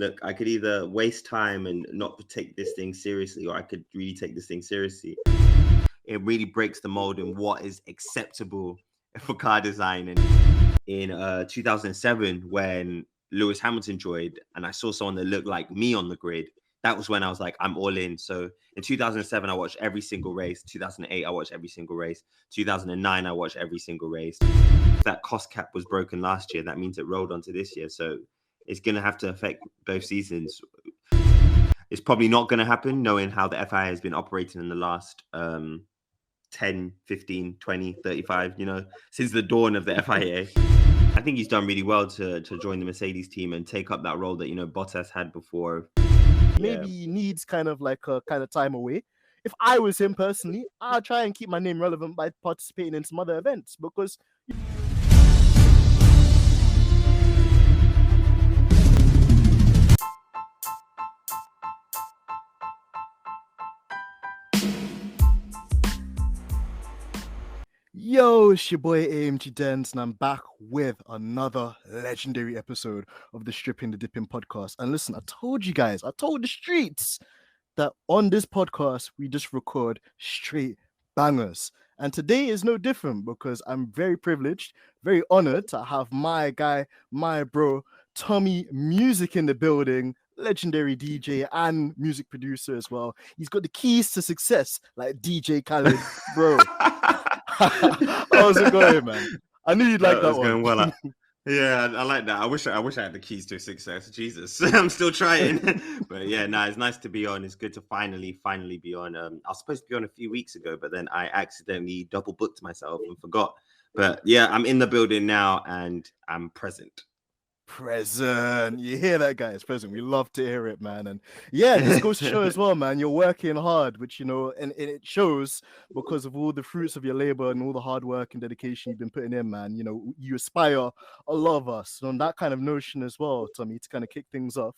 look, I could either waste time and not take this thing seriously, or I could really take this thing seriously. It really breaks the mold in what is acceptable for car design. And in 2007, when Lewis Hamilton joined, and I saw someone that looked like me on the grid, that was when I was like, I'm all in. So in 2007, I watched every single race. 2008, I watched every single race. 2009, I watched every single race. That cost cap was broken last year. That means it rolled onto this year. So it's going to have to affect both seasons. It's probably not going to happen, knowing how the FIA has been operating in the last 10, 15, 20, 35, since the dawn of the FIA. I think he's done really well to join the Mercedes team and take up that role that, Bottas had before. Maybe he needs kind of time away. If I was him personally, I'll try and keep my name relevant by participating in some other events, because yo, it's your boy AMG Denz, and I'm back with another legendary episode of the Stripping the Dipping podcast. And listen, I told the streets that on this podcast, we just record straight bangers. And today is no different, because I'm very privileged, very honored to have my guy, my bro, Tomi Music in the building, legendary DJ and music producer as well. He's got the keys to success, like DJ Khaled, bro. How's it going, man? I knew you'd like that one. Going well. Yeah, I like that. I wish I had the keys to success. Jesus, I'm still trying. But yeah, it's nice to be on. It's good to finally be on. I was supposed to be on a few weeks ago, but then I accidentally double booked myself and forgot. But yeah, I'm in the building now and I'm present. You hear that, guys? Present. We love to hear it, man. And yeah, this goes to show as well, man, you're working hard, which and it shows because of all the fruits of your labor and all the hard work and dedication you've been putting in, man. You aspire a lot of us. So on that kind of notion as well, Tomi, to kind of kick things off,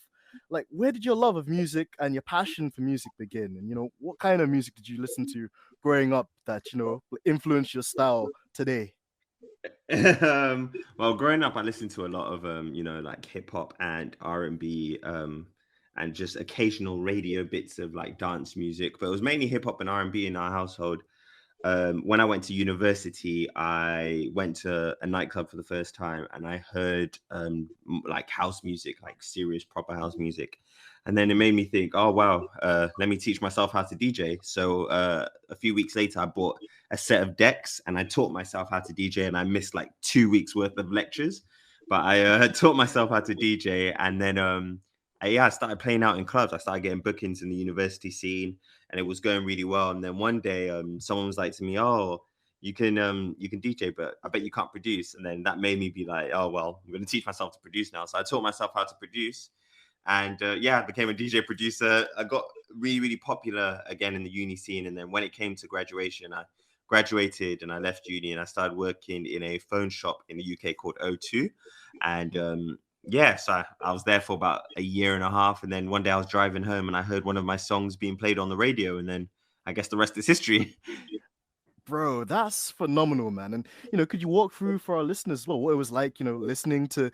like, where did your love of music and your passion for music begin? And what kind of music did you listen to growing up that influenced your style today? Well, growing up, I listened to a lot of like hip hop and R&B, and just occasional radio bits of like dance music, but it was mainly hip hop and R&B in our household. When I went to university, I went to a nightclub for the first time, and I heard like house music, like serious proper house music. And then it made me think, oh, wow, let me teach myself how to DJ. So a few weeks later, I bought a set of decks and I taught myself how to DJ, and I missed like 2 weeks worth of lectures. But I taught myself how to DJ. And then, I started playing out in clubs. I started getting bookings in the university scene, and it was going really well. And then one day, someone was like to me, oh, you can DJ, but I bet you can't produce. And then that made me be like, oh, well, I'm going to teach myself to produce now. So I taught myself how to produce. And I became a DJ producer. I got really, really popular again in the uni scene. And then when it came to graduation, I graduated and I left uni and I started working in a phone shop in the UK called O2. And so I was there for about a year and a half. And then one day I was driving home and I heard one of my songs being played on the radio. And then I guess the rest is history. Bro, that's phenomenal, man. And could you walk through for our listeners as well what it was like, listening to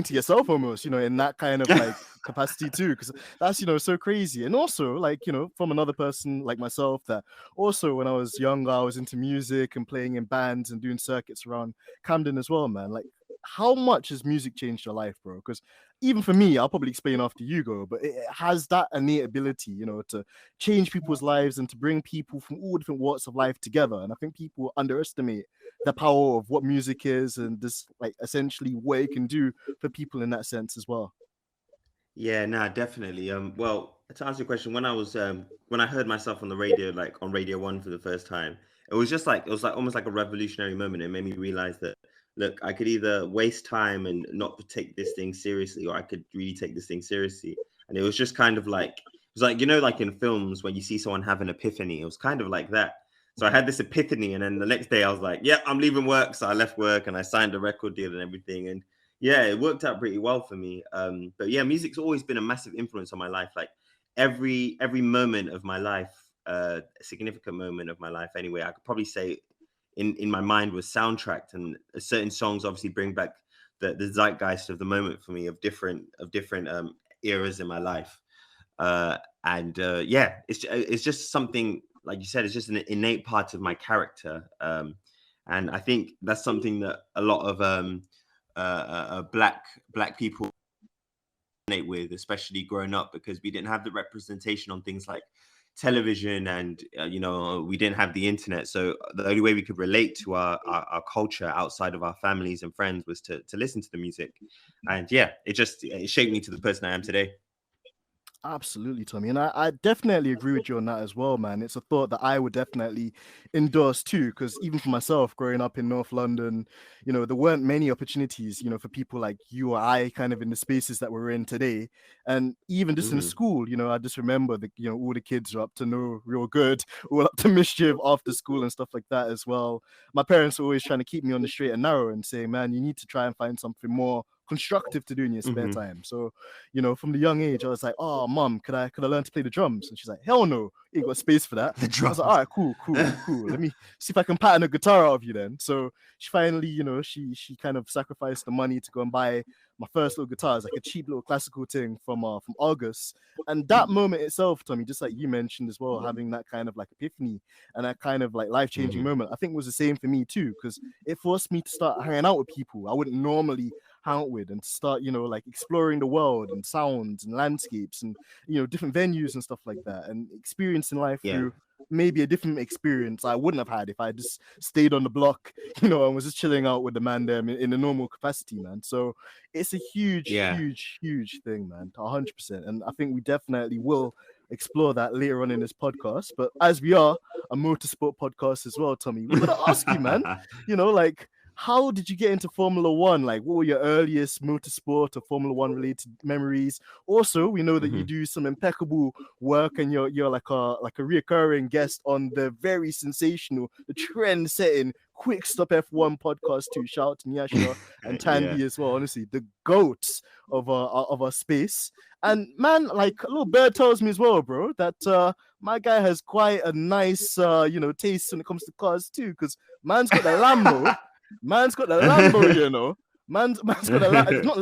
yourself almost, in that kind of like capacity too, because that's so crazy. And also, like, from another person like myself, that also when I was younger, I was into music and playing in bands and doing circuits around Camden as well, man. Like, how much has music changed your life, bro? Because even for me, I'll probably explain after you go, but it has that innate ability, to change people's lives and to bring people from all different walks of life together. And I think people underestimate the power of what music is and this, like, essentially what it can do for people in that sense as well. Yeah, definitely. Well, to answer your question, when I heard myself on the radio, like on Radio 1 for the first time, it was almost like a revolutionary moment. It made me realize that, look, I could either waste time and not take this thing seriously, or I could really take this thing seriously. And it was just kind of like, it was like, like in films when you see someone have an epiphany, it was kind of like that. So I had this epiphany, and then the next day I was like, yeah, I'm leaving work. So I left work and I signed a record deal and everything. And yeah, it worked out pretty well for me. But yeah, music's always been a massive influence on my life. Like every moment of my life, a significant moment of my life anyway, I could probably say in my mind was soundtracked, and certain songs obviously bring back the zeitgeist of the moment for me, of different eras in my life. Yeah, it's just something, like you said, it's just an innate part of my character. And I think that's something that a lot of black people resonate with, especially growing up, because we didn't have the representation on things like television, and we didn't have the internet. So the only way we could relate to our culture outside of our families and friends was to listen to the music. And yeah, it shaped me to the person I am today. Absolutely, Tommy. And I definitely agree with you on that as well, man. It's a thought that I would definitely endorse too, because even for myself, growing up in North London, there weren't many opportunities, for people like you or I kind of in the spaces that we're in today. And even just in Hmm. school, I just remember that, all the kids are up to no real good, all up to mischief after school and stuff like that as well. My parents were always trying to keep me on the straight and narrow and saying, man, you need to try and find something more constructive to do in your spare Hmm. time. So from the young age, I was like, "Oh, mom, could I learn to play the drums?" And she's like, "Hell no, you ain't got space for that." The I was like, "All drums. right, cool. Let me see if I can pattern a guitar out of you then." So she finally, she kind of sacrificed the money to go and buy my first little guitar. It's like a cheap little classical thing from August. And that moment itself, Tommy, just like you mentioned as well, having that kind of like epiphany and that kind of like life-changing Hmm. moment, I think was the same for me too, because it forced me to start hanging out with people I wouldn't normally hang out with, and to start, like exploring the world and sounds and landscapes and different venues and stuff like that, and experiencing life Yeah. through maybe a different experience I wouldn't have had if I just stayed on the block, and was just chilling out with the man there in a normal capacity, man. So it's a huge, Yeah. huge, huge thing, man, 100%. And I think we definitely will explore that later on in this podcast. But as we are a motorsport podcast as well, Tommy, we're gonna ask you, man, like, how did you get into Formula One? Like, what were your earliest motorsport or Formula One related memories? Also, we know that you Hmm. do some impeccable work, and you're like a reoccurring guest on the very sensational, the trend setting Quick Stop F1 podcast too. Shout out to Nyasha and Yeah. Tandy as well. Honestly, the goats of our space. And man, like a little bird tells me as well, bro, that my guy has quite a nice taste when it comes to cars too, because man's got the Lambo. Man's got the Lambo, Man's got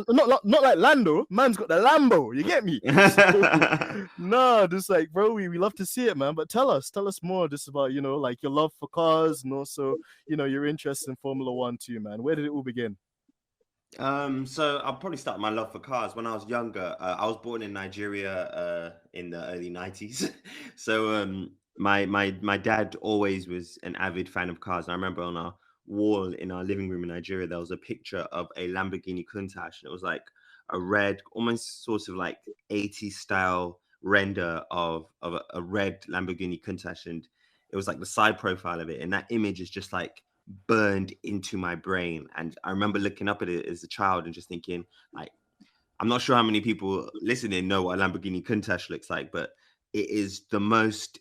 not like Lando. Man's got the Lambo. You get me? So no, just like, bro, we love to see it, man. But tell us more just about like your love for cars, and also your interest in Formula One too, man. Where did it all begin? So I'll probably start my love for cars when I was younger. I was born in Nigeria in the early 90s. So my dad always was an avid fan of cars. And I remember on our wall in our living room in Nigeria, there was a picture of a Lamborghini Countach. And it was like a red, almost sort of like 80s style render of a red Lamborghini Countach. And it was like the side profile of it. And that image is just like burned into my brain. And I remember looking up at it as a child and just thinking, like, I'm not sure how many people listening know what a Lamborghini Countach looks like, but it is the most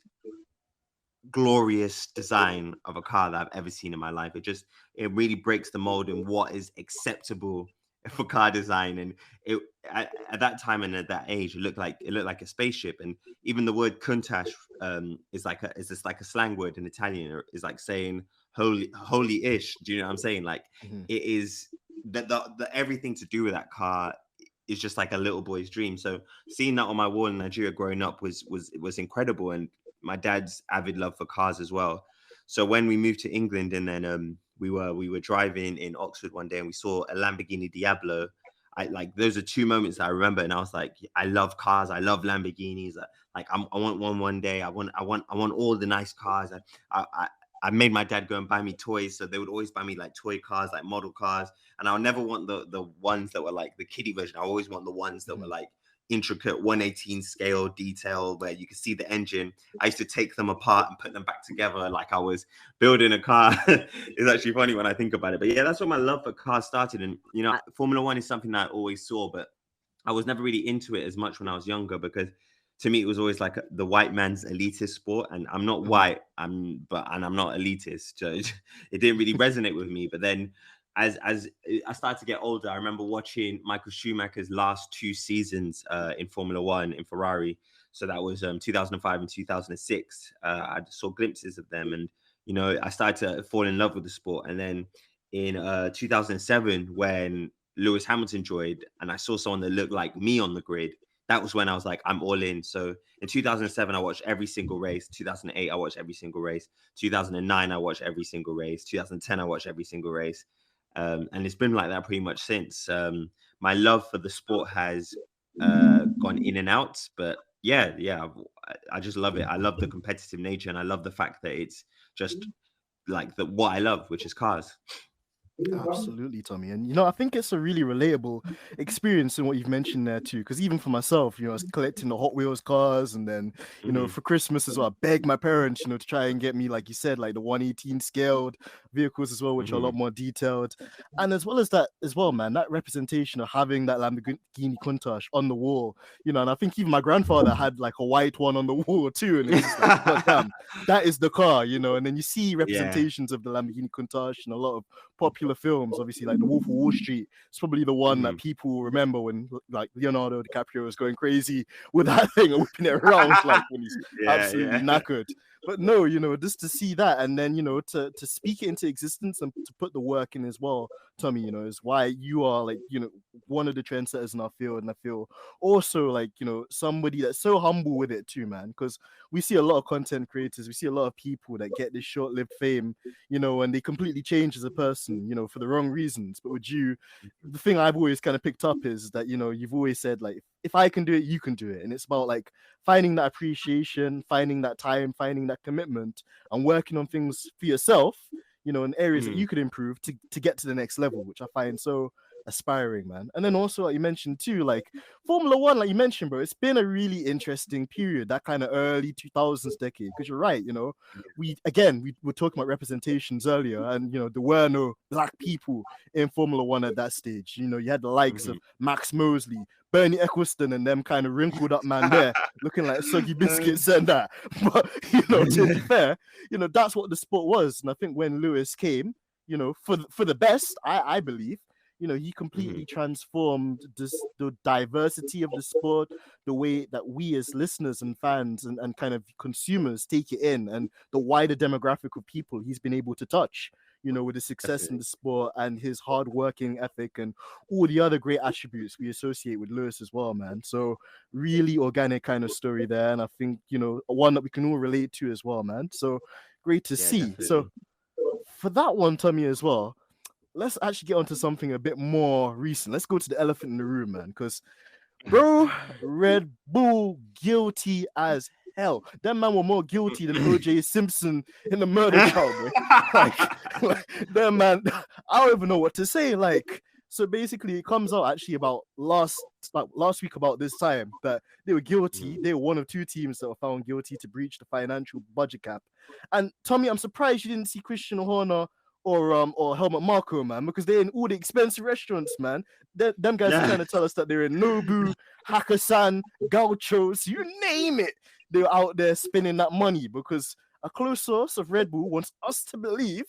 glorious design of a car that I've ever seen in my life. It really breaks the mold in what is acceptable for car design. And it at that time and at that age, it looked like a spaceship. And even the word Countach is just like a slang word in Italian, or is like saying holy ish. Do you know what I'm saying? Like, Mhm. it is the everything to do with that car is just like a little boy's dream. So seeing that on my wall in Nigeria growing up was incredible. And my dad's avid love for cars as well. So when we moved to England, and then we were driving in Oxford one day, and we saw a Lamborghini Diablo. I like those are two moments that I remember, and I was like, I love cars, I love Lamborghinis. Like, I want one day. I want all the nice cars. I made my dad go and buy me toys, so they would always buy me like toy cars, like model cars, and I'll never want the ones that were like the kiddie version. I always want the ones that were Mhm. like intricate 118 scale detail where you could see the engine. I used to take them apart and put them back together like I was building a car. It's actually funny when I think about it. But yeah, that's where my love for cars started. And Formula One is something that I always saw, but I was never really into it as much when I was younger, because to me it was always like the white man's elitist sport, and I'm not Mhm. white, and I'm not elitist, so it didn't really resonate with me. But then as I started to get older, I remember watching Michael Schumacher's last two seasons in Formula One in Ferrari. So that was 2005 and 2006. I saw glimpses of them, and I started to fall in love with the sport. And then in 2007, when Lewis Hamilton joined, and I saw someone that looked like me on the grid, that was when I was like, I'm all in. So in 2007, I watched every single race. 2008, I watched every single race. 2009, I watched every single race. 2010, I watched every single race. And it's been like that pretty much since. My love for the sport has gone in and out, but yeah, I just love it. I love the competitive nature, and I love the fact that it's just like what I love, which is cars. Absolutely, Tommy. And I think it's a really relatable experience in what you've mentioned there too. Because even for myself, I was collecting the Hot Wheels cars, and then for Christmas as well, I begged my parents, to try and get me, like you said, like the 118 scaled vehicles as well, which are a lot more detailed. And as well as that as well, man, that representation of having that Lamborghini Countach on the wall, and I think even my grandfather had like a white one on the wall too, and it's just like, God damn, that is the car, and then you see representations of the Lamborghini Countach in a lot of popular films, obviously, like The Wolf of Wall Street. It's probably the one that people remember when like Leonardo DiCaprio was going crazy with that thing and whipping it around like when he's absolutely knackered. But no, just to see that, and then to speak it into existence and to put the work in as well, Tommy, is why you are like one of the trendsetters in our field. And I feel also like somebody that's so humble with it too, man, because we see a lot of content creators, we see a lot of people that get this short-lived fame, and they completely change as a person, for the wrong reasons. But with you, the thing I've always kind of picked up is that you've always said, like, if I can do it, you can do it. And it's about like finding that appreciation, finding that time, finding that commitment, and working on things for yourself, in areas that you could improve to get to the next level, which I find so aspiring, man. And then also, like you mentioned too, like Formula One, like you mentioned, bro, it's been a really interesting period, that kind of early 2000s decade, because you're right, we were talking about representations earlier, and there were no black people in Formula One at that stage. You had the likes of Max Mosley, Bernie Eccleston, and them kind of wrinkled up man there looking like soggy biscuits and that. But to be fair, that's what the sport was. And I think when Lewis came, for the best, I believe, he completely transformed the diversity of the sport, the way that we as listeners and fans and kind of consumers take it in, and the wider demographic of people he's been able to touch, with his success in the sport and his hard working ethic and all the other great attributes we associate with Lewis as well, man. So really organic kind of story there. And I think, one that we can all relate to as well, man. So great to see. Definitely. So for that one, Tommy, as well, let's actually get onto something a bit more recent. Let's go to the elephant in the room, man, because bro, Red Bull guilty as hell. Them man were more guilty than OJ Simpson in the murder trial, bro. like them man, I don't even know what to say. Like, so basically, it comes out actually about last week about this time that they were guilty. They were one of two teams that were found guilty to breach the financial budget cap. And Tommy, I'm surprised you didn't see Christian Horner or Helmut Marko, man, because they're in all the expensive restaurants, man. Them guys are trying to tell us that they're in Nobu, Hakkasan, Gauchos, you name it. They're out there spending that money, because a close source of Red Bull wants us to believe,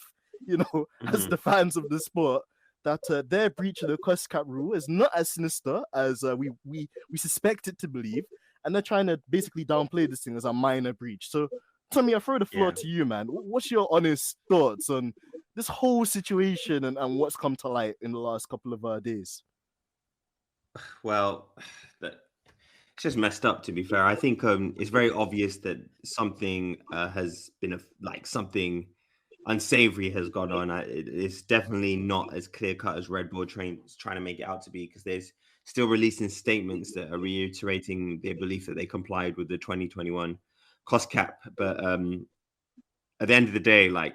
as the fans of the sport, that their breach of the cost cap rule is not as sinister as we suspect it to believe, and they're trying to basically downplay this thing as a minor breach. So, Tommy, I throw the floor to you, man. What's your honest thoughts on this whole situation and what's come to light in the last couple of days? Well, it's just messed up, to be fair. I think it's very obvious that something has been something unsavory has gone on. It's definitely not as clear cut as Red Bull trying to make it out to be, because there's still releasing statements that are reiterating their belief that they complied with the 2021 cost cap. But at the end of the day, like,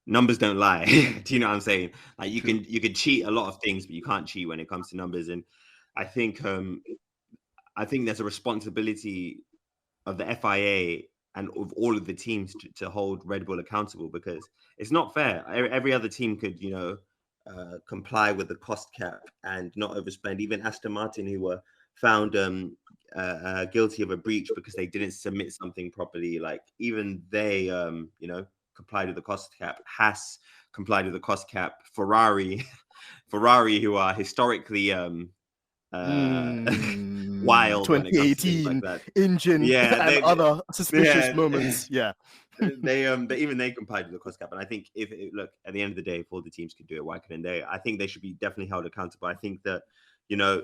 numbers don't lie. Do you know what I'm saying? Like, you can cheat a lot of things, but you can't cheat when it comes to numbers. And I think there's a responsibility of the FIA and of all of the teams to hold Red Bull accountable, because it's not fair. Every other team could, comply with the cost cap and not overspend. Even Aston Martin, who were found guilty of a breach because they didn't submit something properly, like, even they, complied with the cost cap. Haas complied with the cost cap. Ferrari, who are historically wild 2018 like that. engine and other suspicious moments. they even they complied with the cost cap, and I think look, at the end of the day, if all the teams could do it, why couldn't they? I think they should be definitely held accountable. I think that, you know,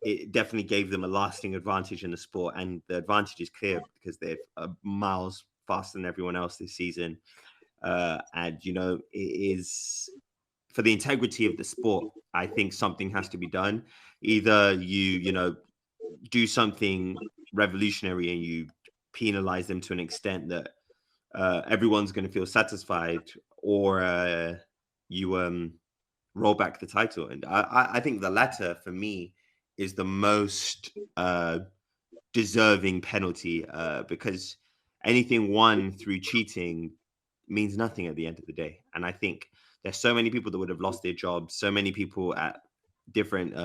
it definitely gave them a lasting advantage in the sport, and the advantage is clear because they're miles faster than everyone else this season. And you know, it is for the integrity of the sport. I think something has to be done. Either you know, do something revolutionary and you penalize them to an extent that everyone's going to feel satisfied, or you roll back the title. And I think the latter for me is the most deserving penalty, because anything won through cheating means nothing at the end of the day. And I think there's so many people that would have lost their jobs, so many people at different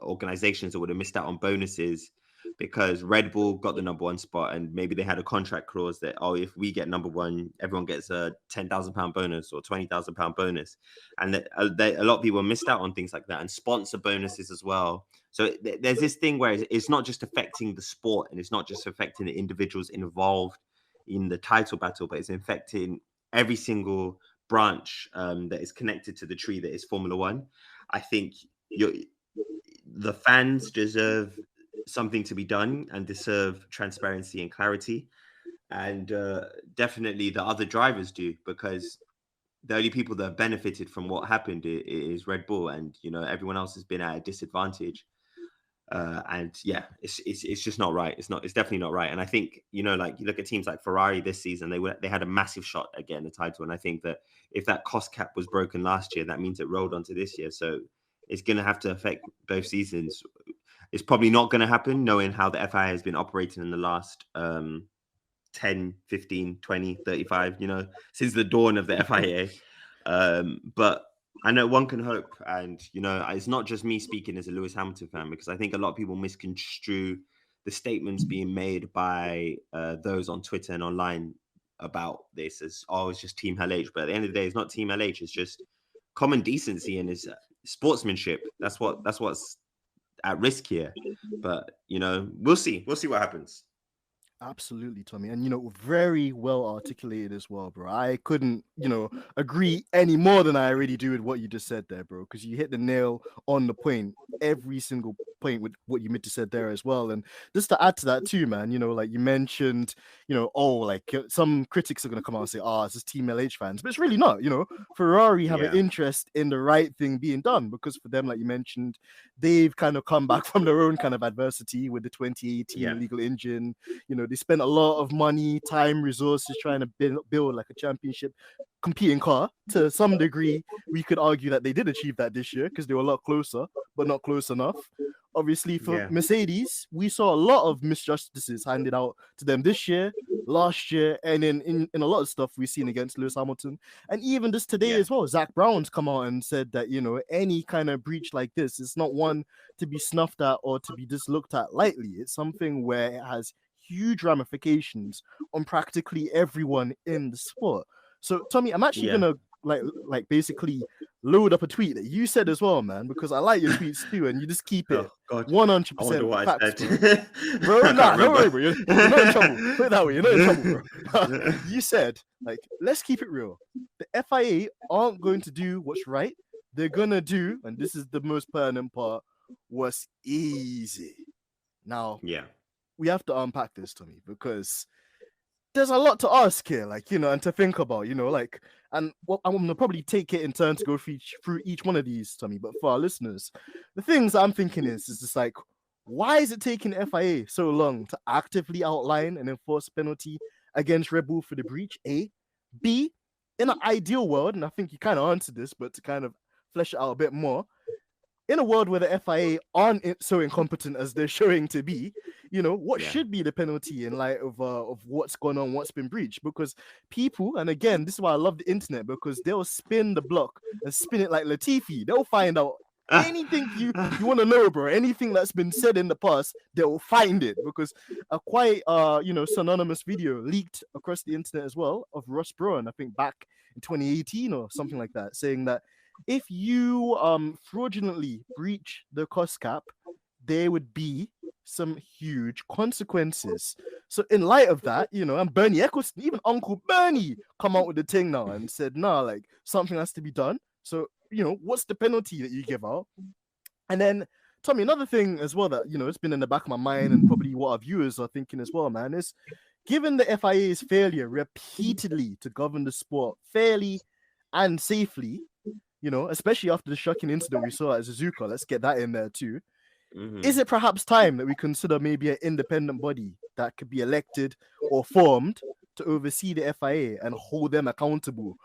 organizations that would have missed out on bonuses because Red Bull got the number one spot, and maybe they had a contract clause that, oh, if we get number one, everyone gets a £10,000 bonus or £20,000 bonus, and that a lot of people missed out on things like that, and sponsor bonuses as well. So there's this thing where it's not just affecting the sport, and it's not just affecting the individuals involved in the title battle, but it's affecting every single branch that is connected to the tree that is Formula One. I think the fans deserve something to be done and deserve transparency and clarity, and definitely the other drivers do, because the only people that have benefited from what happened is Red Bull, and you know, everyone else has been at a disadvantage. And yeah, it's just not right. It's definitely not right. And I think, you know, like you look at teams like Ferrari this season, they had a massive shot at getting the title. And I think that if that cost cap was broken last year, that means it rolled onto this year. So it's going to have to affect both seasons. It's probably not going to happen, knowing how the FIA has been operating in the last 10, 15, 20, 35, you know, since the dawn of the FIA. But I know one can hope. And, you know, it's not just me speaking as a Lewis Hamilton fan, because I think a lot of people misconstrue the statements being made by those on Twitter and online about this as, oh, it's just Team LH. But at the end of the day, it's not Team LH. It's just common decency and it's sportsmanship. That's what's at risk here. But, you know, we'll see what happens. Absolutely, Tommy. And, you know, very well articulated as well, bro. I couldn't, you know, agree any more than I already do with what you just said there, bro, because you hit the nail on the point, every single point with what you meant to said there as well. And just to add to that too, man, you know, like you mentioned, you know, some critics are going to come out and say, oh, it's just Team LH fans, but it's really not. You know, Ferrari have an interest in the right thing being done, because for them, like you mentioned, they've kind of come back from their own kind of adversity with the 2018 illegal engine. You know, they spent a lot of money, time, resources trying to build like a championship competing car. To some degree, we could argue that they did achieve that this year because they were a lot closer, but not close enough. Obviously, for Mercedes, we saw a lot of misjustices handed out to them this year, last year, and in a lot of stuff we've seen against Lewis Hamilton. And even this today as well, Zach Brown's come out and said that, you know, any kind of breach like this is not one to be snuffed at or to be just looked at lightly. It's something where it has huge ramifications on practically everyone in the sport. So, Tommy, I'm actually gonna like basically load up a tweet that you said as well, man, because I like your tweets too, and you just keep it 100% facts, bro. Nah, don't worry, bro. You're not in trouble. Put it that way, you're not in trouble, bro. You said, like, let's keep it real. The FIA aren't going to do what's right. They're gonna do, and this is the most pertinent part, what's easy. Now, we have to unpack this, Tommy, because there's a lot to ask here, like, you know, and to think about, you know, like, and I'm gonna probably take it in turn to go through each one of these, Tommy. But for our listeners, the things I'm thinking is just like, why is it taking FIA so long to actively outline and enforce a penalty against Red Bull for the breach? A, B, in an ideal world, and I think you kind of answered this, but to kind of flesh it out a bit more, in a world where the FIA aren't so incompetent as they're showing to be, you know, what should be the penalty in light of what's gone on, what's been breached? Because people, and again, this is why I love the internet, because they'll spin the block and spin it like Latifi. They'll find out anything you want to know, bro. Anything that's been said in the past, they'll find it, because a quite you know, synonymous video leaked across the internet as well of Ross Brawn, I think back in 2018 or something like that, saying that if you fraudulently breach the cost cap, there would be some huge consequences. So in light of that, and Bernie Eccleston, even Uncle Bernie, come out with the thing now and said, nah, like something has to be done. So, what's the penalty that you give out? And then, Tommy, another thing as well that, it's been in the back of my mind and probably what our viewers are thinking as well, man, is given the FIA's failure repeatedly to govern the sport fairly and safely, especially after the shocking incident we saw at Suzuka, let's get that in there too. Is it perhaps time that we consider maybe an independent body that could be elected or formed to oversee the FIA and hold them accountable,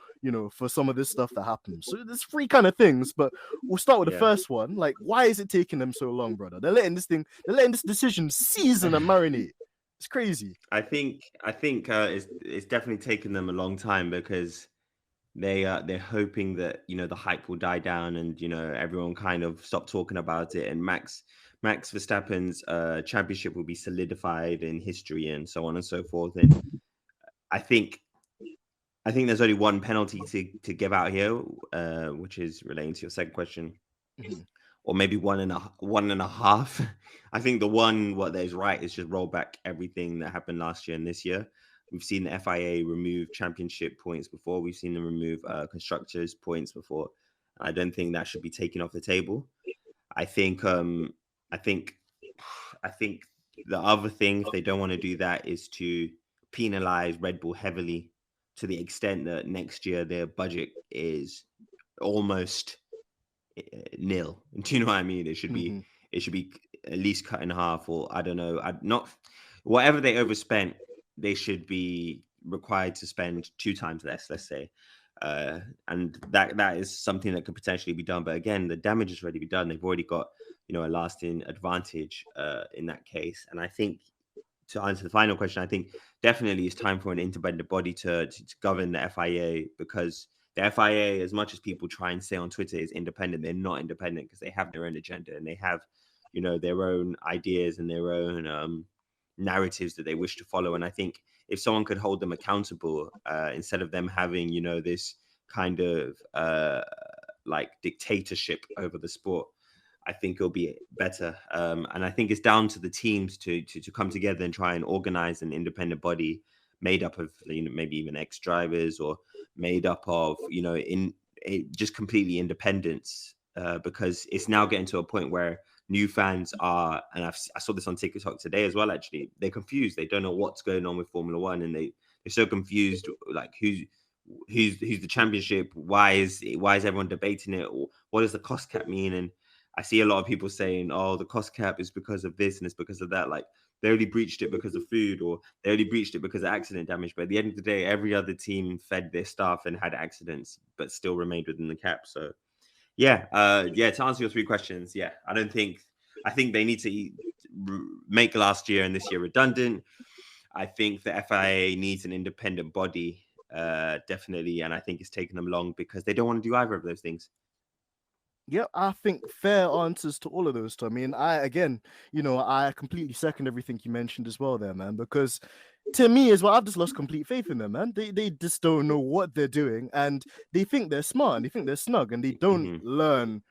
for some of this stuff that happens? So there's three kind of things, but we'll start with the first one. Like, why is it taking them so long, brother? They're letting this decision season and marinate. It's crazy. I think it's definitely taken them a long time because they're hoping that the hype will die down and everyone kind of stop talking about it, and Max Verstappen's championship will be solidified in history and so on and so forth. And I think there's only one penalty to give out here, which is relating to your second question, or maybe one and a half. I think the one what there's right is just roll back everything that happened last year and this year. We've seen the FIA remove championship points before. We've seen them remove constructors points before. I don't think that should be taken off the table. I think the other thing, if they don't want to do that, is to penalize Red Bull heavily to the extent that next year their budget is almost nil. Do you know what I mean? It should be at least cut in half, or I don't know. Not whatever they overspent, they should be required to spend 2 times less, let's say. And that is something that could potentially be done. But again, the damage has already been done. They've already got, a lasting advantage in that case. And I think, to answer the final question, I think definitely it's time for an independent body to govern the FIA, because the FIA, as much as people try and say on Twitter is independent, they're not independent because they have their own agenda and they have, their own ideas and their own narratives that they wish to follow. And I think if someone could hold them accountable, instead of them having this kind of like dictatorship over the sport, I think it'll be better. And I think it's down to the teams to come together and try and organize an independent body made up of maybe even ex-drivers, or made up of just completely independents, because it's now getting to a point where new fans are, and I saw this on TikTok today as well, actually, they're confused. They don't know what's going on with Formula One, and they're so confused, like who's the championship, why is everyone debating it, or what does the cost cap mean? And I see a lot of people saying, oh, the cost cap is because of this and it's because of that. Like, they only breached it because of food, or they only breached it because of accident damage. But at the end of the day, every other team fed their staff and had accidents, but still remained within the cap. So to answer your 3 questions, I think they need to make last year and this year redundant. I think the FIA needs an independent body, definitely, and I think it's taken them long because they don't want to do either of those things. Yeah, I think fair answers to all of those, Tommy. And I completely second everything you mentioned as well there, man, because to me as well, I've just lost complete faith in them, man. They just don't know what they're doing, and they think they're smart and they think they're snug, and they don't learn,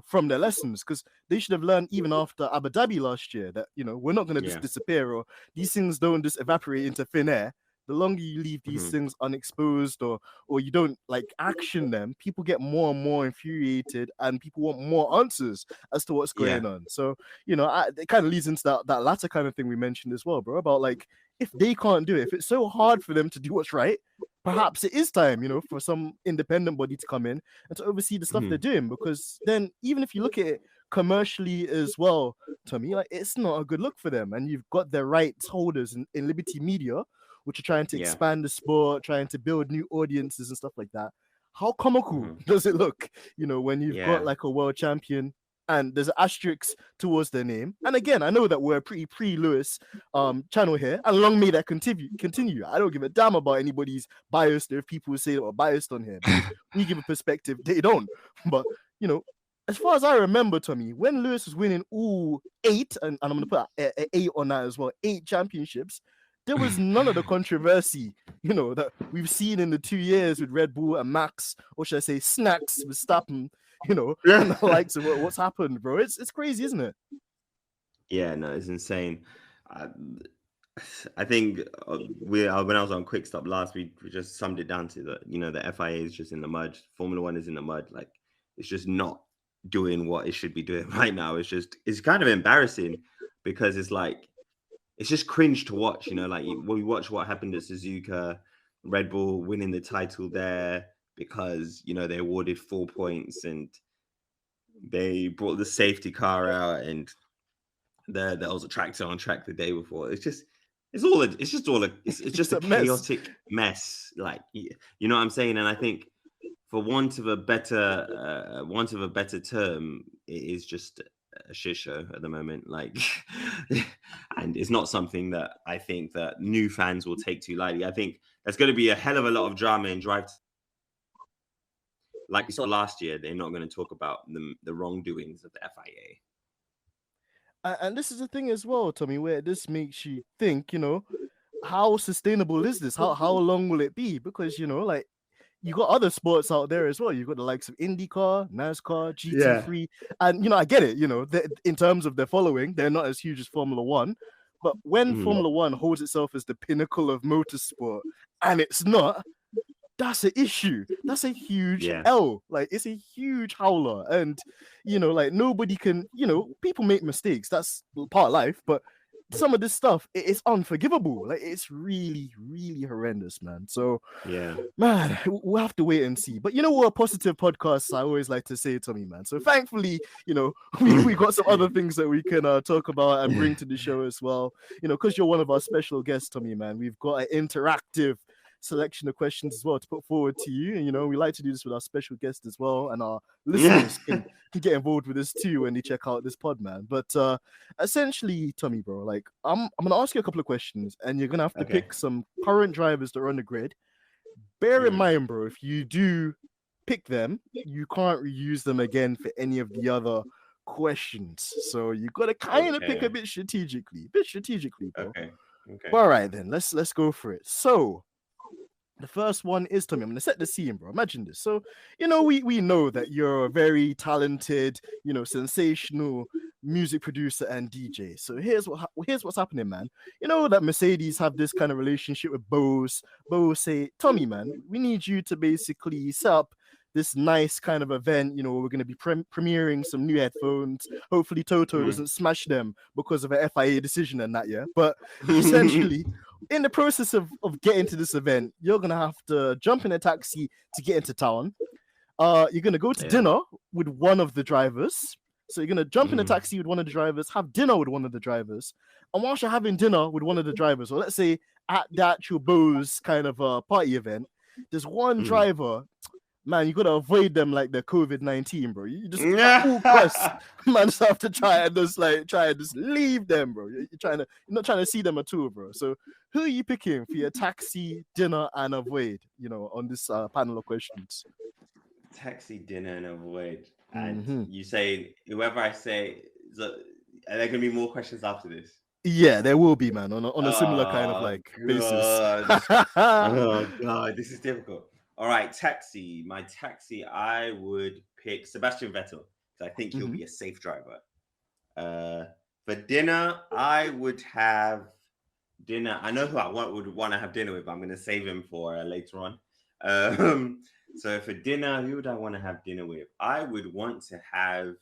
from their lessons, because they should have learned even after Abu Dhabi last year that, we're not going to just disappear, or these things don't just evaporate into thin air. The longer you leave these things unexposed, or you don't like action them, people get more and more infuriated, and people want more answers as to what's going on. So, it kind of leads into that latter kind of thing we mentioned as well, bro, about like, if they can't do it, if it's so hard for them to do what's right, perhaps it is time, for some independent body to come in and to oversee the stuff they're doing. Because then, even if you look at it commercially as well, Tommy, like, it's not a good look for them. And you've got their rights holders in Liberty Media, which are trying to expand the sport, trying to build new audiences and stuff like that. How comical does it look, when you've got like a world champion and there's an asterisk towards their name? And again, I know that we're a pretty pre-Lewis channel here, and long may that continue. I don't give a damn about anybody's bias. There are people who say that we're biased on here. We give a perspective, they don't. But, as far as I remember, Tommy, when Lewis was winning all 8, and I'm going to put an 8 on that as well, 8 championships, there was none of the controversy, that we've seen in the 2 years with Red Bull and Max, or should I say Snacks with Verstappen, and the likes of what's happened, bro. It's crazy, isn't it? Yeah, no, it's insane. I think when I was on Quick Stop last week, we just summed it down to the FIA is just in the mud. Formula One is in the mud. Like it's just not doing what it should be doing right now. It's kind of embarrassing because it's just cringe to watch. Like when we watch what happened at Suzuka, Red Bull winning the title there because they awarded 4 points and they brought the safety car out and there was a tractor on track the day before. It's just a chaotic mess. Like you know what I'm saying? And I think for want of a better term, it is just a shit show at the moment. Like, and it's not something that I think that new fans will take too lightly. I think there's going to be a hell of a lot of drama in Drive. Like we saw last year, they're not going to talk about the wrongdoings of the FIA. And this is the thing as well, Tommy, where this makes you think, how sustainable is this? How long will it be? Because, like, you got other sports out there as well. You've got the likes of IndyCar, NASCAR, GT3. Yeah. And, I get it, in terms of their following, they're not as huge as Formula One. But when Formula One holds itself as the pinnacle of motorsport, and it's not, that's an issue. That's a huge L. Like, it's a huge howler. And, like, nobody can, people make mistakes. That's part of life. But some of this stuff, it's unforgivable. Like, it's really, really horrendous, man. So, man, we'll have to wait and see. But what a positive podcast I always like to say, Tommy, man. So, thankfully, we got some other things that we can talk about and bring to the show as well. Because you're one of our special guests, Tommy, man. We've got an interactive selection of questions as well to put forward to you, and we like to do this with our special guests as well, and our listeners can get involved with this too when they check out this pod, man. But essentially, Tommy, bro, like I'm gonna ask you a couple of questions, and you're gonna have to pick some current drivers that are on the grid. Bear in mind, bro, if you do pick them, you can't reuse them again for any of the other questions. So you gotta kind of pick a bit strategically, bro. Okay. All right, then let's go for it. So the first one is, Tommy, I'm going to set the scene, bro. Imagine this. So, we know that you're a very talented, sensational music producer and DJ. So here's what's happening, man. You know that Mercedes have this kind of relationship with Bose. Bose say, Tommy, man, we need you to basically set up this nice kind of event. We're going to be premiering some new headphones. Hopefully Toto doesn't smash them because of an FIA decision and that, But essentially, in the process of getting to this event, you're going to have to jump in a taxi to get into town. You're going to go to dinner with one of the drivers. So you're going to jump in a taxi with one of the drivers, have dinner with one of the drivers. And whilst you're having dinner with one of the drivers, or let's say at the actual Bose kind of party event, there's one driver. Man, you gotta avoid them like the COVID-19, bro. You just man, just have to try and just leave them, bro. You're not trying to see them at all, bro. So who are you picking for your taxi, dinner, and avoid? On this panel of questions. Taxi, dinner, and avoid. And you say whoever I say. Are there gonna be more questions after this? Yeah, there will be, man. On a similar kind of basis. Oh god, this is difficult. All right, taxi. My taxi, I would pick Sebastian Vettel because I think he'll be a safe driver. For dinner, I would have dinner. I know who I would want to have dinner with, but I'm going to save him for later on. So for dinner, who would I want to have dinner with? I would want to have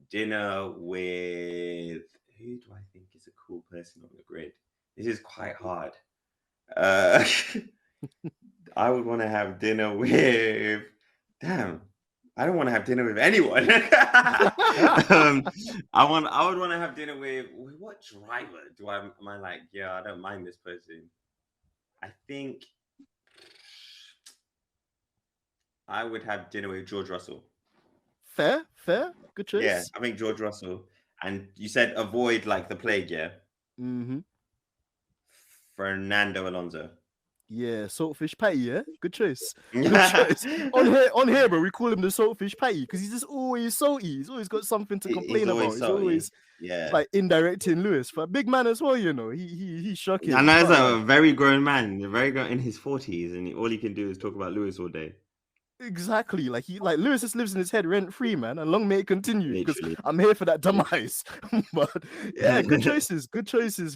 dinner with... Who do I think is a cool person on the grid? This is quite hard. I would want to have dinner with... Damn, I don't want to have dinner with anyone. I would want to have dinner with what driver am I like? Yeah, I don't mind this person. I think I would have dinner with George Russell. Fair, good choice. Yeah, I think George Russell. And you said avoid like the plague, yeah. Fernando Alonso. Yeah, saltfish patty, yeah? Good choice. Good choice. On here, bro, we call him the saltfish patty because he's just always salty. He's always got something to complain about. He's always like indirecting Lewis. For a big man as well, he's shocking. I know he's a very grown man, very grown in his 40s, and all he can do is talk about Lewis all day. Exactly. Like Lewis just lives in his head rent free, man, and long may it continue because Literally. I'm here for that demise. But yeah, good choices,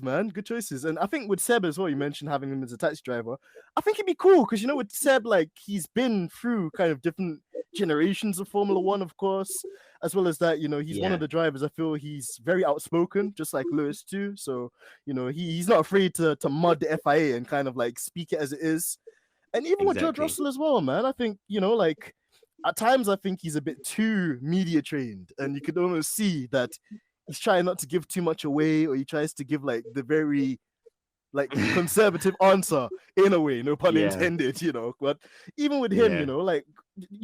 man, good choices. And I think with Seb as well, you mentioned having him as a taxi driver. I think it'd be cool because with Seb, like he's been through kind of different generations of Formula One, of course, as well as that. He's one of Yeah, the drivers. I feel he's very outspoken, just like Lewis too. So he's not afraid to mud the FIA and kind of like speak it as it is. And even with George exactly. Russell as well, man, I think, like at times I think he's a bit too media trained, and you could almost see that he's trying not to give too much away, or he tries to give like the very like conservative answer in a way, no pun Yeah, intended, But even with him, yeah. like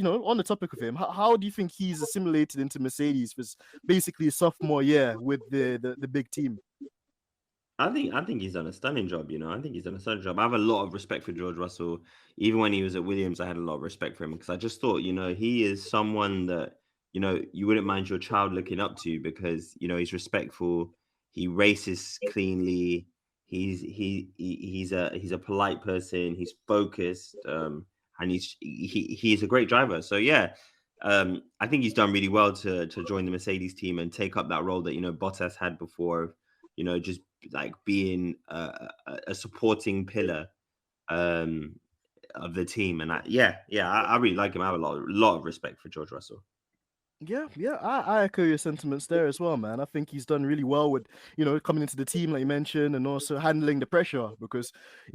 on the topic of him, how do you think he's assimilated into Mercedes for basically a sophomore year with the big team? I think he's done a stunning job. I think he's done a stunning job. I have a lot of respect for George Russell. Even when he was at Williams, I had a lot of respect for him because I just thought, he is someone that you wouldn't mind your child looking up to because he's respectful. He races cleanly. He's a polite person. He's focused. And he's a great driver. So yeah, I think he's done really well to join the Mercedes team and take up that role that Bottas had before. Just like being a supporting pillar um, of the team. And I really like him. I have a lot of respect for George Russell. Yeah, I echo your sentiments there as well, man. I think he's done really well with, coming into the team, like you mentioned, and also handling the pressure because,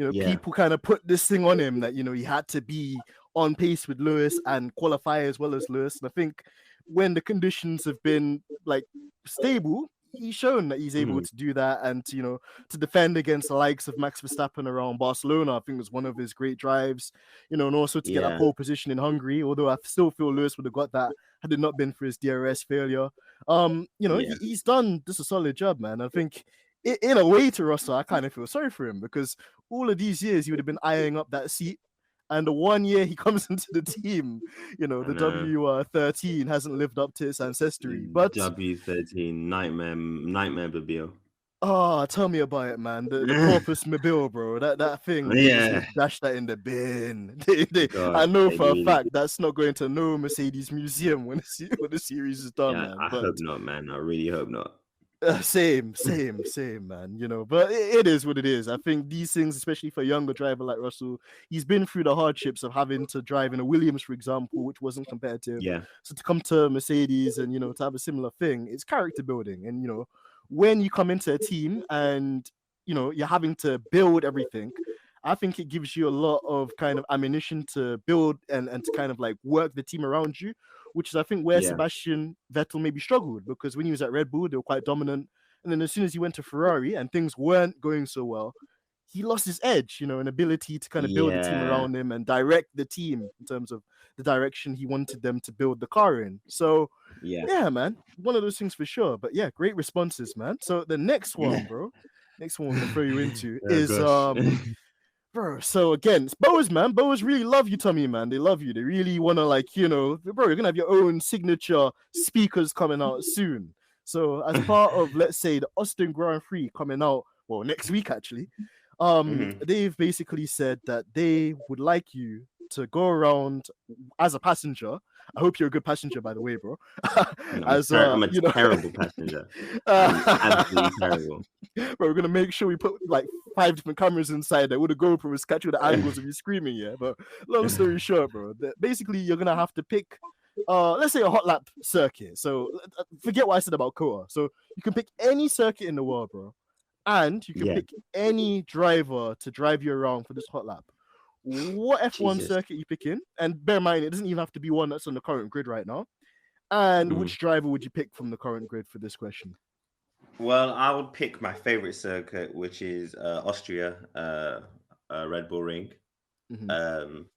Yeah, people kind of put this thing on him that, he had to be on pace with Lewis and qualify as well as Lewis. And I think when the conditions have been like stable, he's shown that he's able mhm, to do that and to, to defend against the likes of Max Verstappen around Barcelona. I think was one of his great drives, and also to get that yeah, pole position in Hungary, although I still feel Lewis would have got that had it not been for his DRS failure. yeah, He's done just a solid job, man. I think in a way to Russell, I kind of feel sorry for him because all of these years he would have been eyeing up that seat. And the 1 year he comes into the team, I the know. W13 hasn't lived up to its ancestry. But W13 nightmare Babio. tell me about it, man. The Corpus Mobile, bro. That thing, they just need Yeah, to dash that in the bin. I God, know they for a really. fact that's not going to no Mercedes museum when the series is done, Yeah, man. I But hope not, man. I really hope not. same, man. But it is what it is. I think these things, especially for a younger driver like Russell, he's been through the hardships of having to drive in a Williams, for example, which wasn't competitive. Yeah, So to come to Mercedes and to have a similar thing, it's character building. And when you come into a team and you're having to build everything, I think it gives you a lot of kind of ammunition to build and to kind of like work the team around you, which is I think where yeah, Sebastian Vettel maybe struggled because when he was at Red Bull, they were quite dominant. And then as soon as he went to Ferrari and things weren't going so well, he lost his edge, an ability to kind of build the team yeah, around him and direct the team in terms of the direction he wanted them to build the car in. So yeah. yeah, man, one of those things for sure. But yeah, great responses, man. So the next one, bro, next one we're gonna throw you into Oh is gosh. bro. So again, it's Boas, man. Boas really love you, Tommy, man. They love you. They really want to, like, bro, you're gonna have your own signature speakers coming out soon. So as part of, let's say, the Austin Grand Prix coming out, well, next week actually, Mhm. they've basically said that they would like you to go around as a passenger. I hope you're a good passenger, by the way, bro. No, As I'm a terrible passenger. I'm absolutely terrible. bro, we're gonna make sure we put like 5 different cameras inside that would have GoPro is catching the angles of you screaming, yeah. But long story short, bro, basically you're gonna have to pick let's say a hot lap circuit. So forget what I said about Koa. So you can pick any circuit in the world, bro. And you can Yeah, pick any driver to drive you around for this hot lap. What F1 Jesus. circuit you pick in? And bear in mind, it doesn't even have to be one that's on the current grid right now. And Mhm. which driver would you pick from the current grid for this question? Well, I would pick my favorite circuit, which is Austria, Red Bull Ring. Mm-hmm. Um,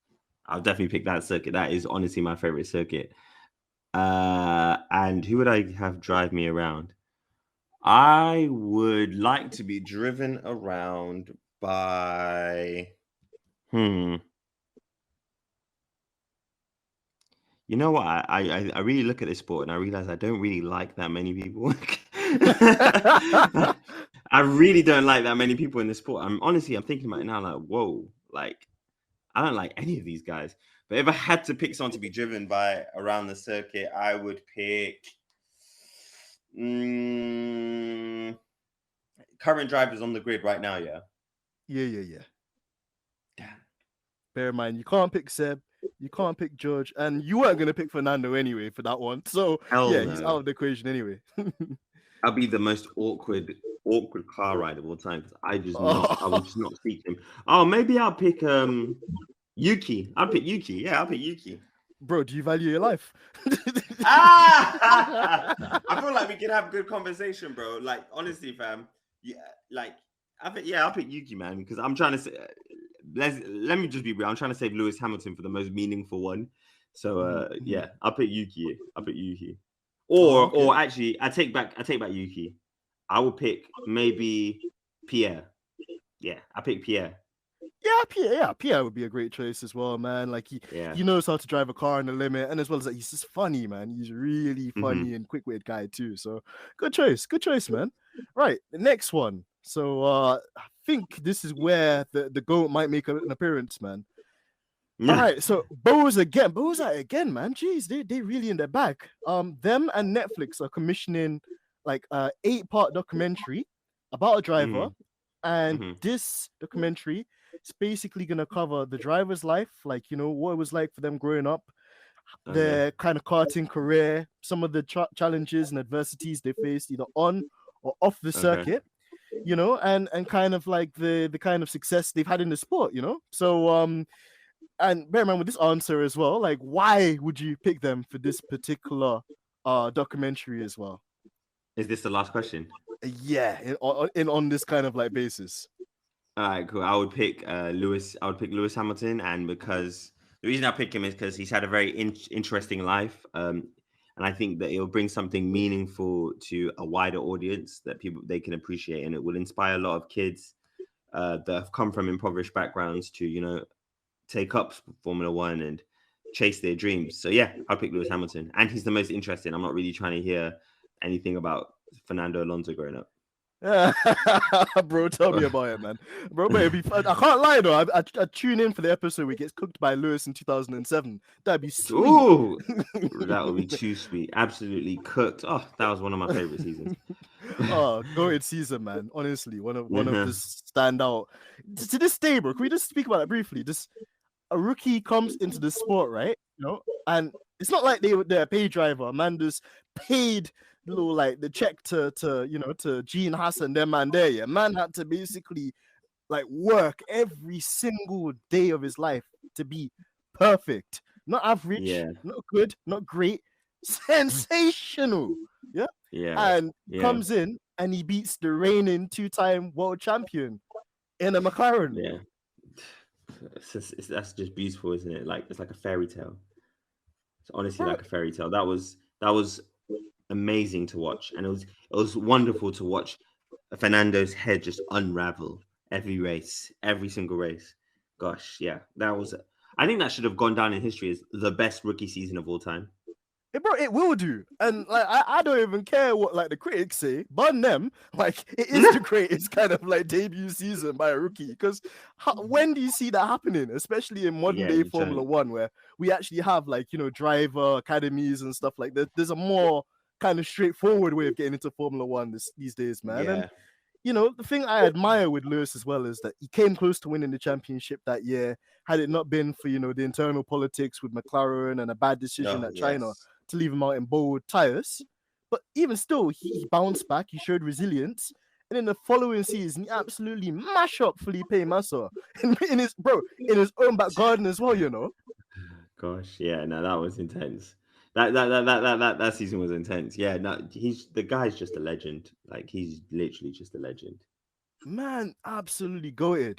I'll definitely pick that circuit. That is honestly my favorite circuit. And who would I have drive me around? I would like to be driven around by. Hmm. You know what? I really look at this sport and I realize I don't really like that many people. I really don't like that many people in this sport. I'm thinking about it now, like, whoa, like I don't like any of these guys. But if I had to pick someone to be driven by around the circuit, I would pick current drivers on the grid right now. Yeah. Yeah. Damn. Bear in mind, you can't pick Seb, you can't pick George, and you weren't gonna pick Fernando anyway for that one. So Hell yeah, he's out no. of the equation anyway. I'll be the most awkward car ride of all time because I would just not speak to him. Oh, maybe I'll pick Yuki. I'll pick Yuki. Yeah, I'll pick Yuki. Bro, do you value your life? I feel like we could have a good conversation, bro. Like, honestly, fam. Yeah, like I'll pick Yuki, man, because I'm trying to say let me just be real. I'm trying to save Lewis Hamilton for the most meaningful one. So yeah, I'll pick Yuki. Or actually, I take back Yuki. I will pick maybe Pierre. Yeah, I pick Pierre. Pierre would be a great choice as well, man. Like he knows how to drive a car in the limit, and as well as that, he's just funny, man. He's really funny and quick-witted guy too. So good choice, man. Right, the next one. So I think this is where the GOAT might make an appearance, man. Yeah. All right, so Bose again, man. Jeez, they really in their bag. Them and Netflix are commissioning like 8-part documentary about a driver, and this documentary is basically gonna cover the driver's life, like what it was like for them growing up, their kind of karting career, some of the challenges and adversities they faced either on or off the circuit, and kind of like the kind of success they've had in the sport, So and bear in mind with this answer as well, like why would you pick them for this particular documentary as well? Is this the last question? Yeah, on this kind of like basis. All right, cool. I would pick Lewis Hamilton, and because the reason I pick him is because he's had a very interesting life, and I think that it'll bring something meaningful to a wider audience that they can appreciate, and it will inspire a lot of kids that have come from impoverished backgrounds to take up Formula One and chase their dreams. So yeah, I'll pick Lewis Hamilton, and he's the most interesting. I'm not really trying to hear anything about Fernando Alonso growing up. Bro, tell me about it, man. Bro, it'd be fun. I can't lie though. I tune in for the episode where he gets cooked by Lewis in 2007. That'd be sweet. Ooh, that would be too sweet. Absolutely cooked. Oh, that was one of my favorite seasons. Goated season, man. Honestly, one of the standout to this day, bro. Can we just speak about that briefly? Just a rookie comes into the sport, right? And it's not like they're a paid driver. Man just paid little like the check to Gene Hassan, them man there. Yeah, man had to basically like work every single day of his life to be perfect, not average, not good, not great, sensational. And comes in and he beats the reigning 2-time world champion in a McLaren. Yeah, that's just beautiful, isn't it? Like it's like a fairy tale. It's honestly like a fairy tale. That was amazing to watch, and it was wonderful to watch Fernando's head just unravel every single race. Gosh, yeah, I think that should have gone down in history as the best rookie season of all time. Bro, it will do, and like I don't even care what like the critics say. Burn them, like it is the greatest kind of like debut season by a rookie. Because when do you see that happening, especially in modern day Formula One, where we actually have like driver academies and stuff like that? There's a more kind of straightforward way of getting into Formula One these days, man. And the thing I admire with Lewis as well is that he came close to winning the championship that year. Had it not been for the internal politics with McLaren and a bad decision at China to leave him out in bold tires, but even still, he bounced back. He showed resilience, and in the following season, he absolutely mashed up Felipe Massa in his own back garden as well. Gosh, yeah, no, that was intense. That season was intense. Yeah, no, the guy's just a legend. Like he's literally just a legend. Man, absolutely goated.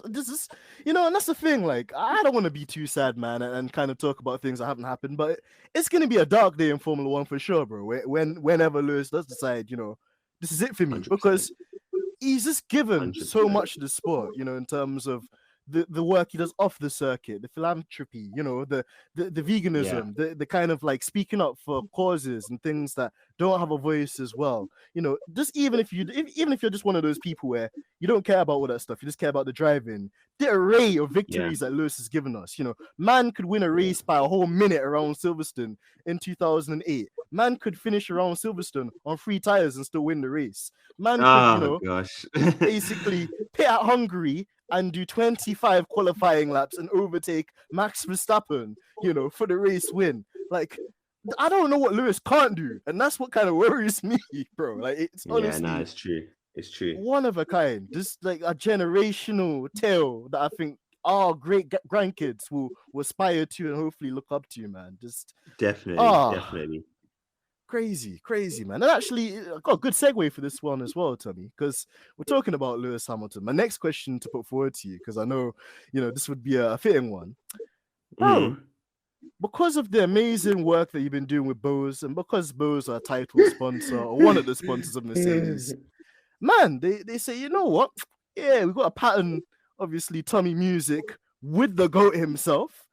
This is, and that's the thing. Like, I don't want to be too sad, man, and kind of talk about things that haven't happened. But it's gonna be a dark day in Formula One for sure, bro. Whenever Lewis does decide, this is it for me, 100%. Because he's just given 100%. So much to the sport, in terms of the work he does off the circuit, the philanthropy, the Yeah. veganism, the kind of like speaking up for causes and things that don't have a voice as well. Just even if you're just one of those people where you don't care about all that stuff, you just care about the driving. The array of Yeah. victories that Lewis has given us. Man could win a race by a whole minute around Silverstone in 2008. Man could finish around Silverstone on 3 tires and still win the race. Man could, Oh gosh. basically pit at Hungary and do 25 qualifying laps and overtake Max Verstappen, for the race win. Like, I don't know what Lewis can't do, and that's what kind of worries me, bro. Like, it's honestly, no, it's true. It's true. one of a kind. Just like a generational tale that I think our great grandkids will aspire to and hopefully look up to, man. Just Definitely. crazy, man. And actually, I got a good segue for this one as well, Tommy, because we're talking about Lewis Hamilton. My next question to put forward to you, because I know, this would be a fitting one. Bro, because of the amazing work that you've been doing with Bose, and because Bose are a title sponsor or one of the sponsors of Mercedes, man, they say, you know what? Yeah, we've got a pattern, obviously, Tommy Music with the GOAT himself,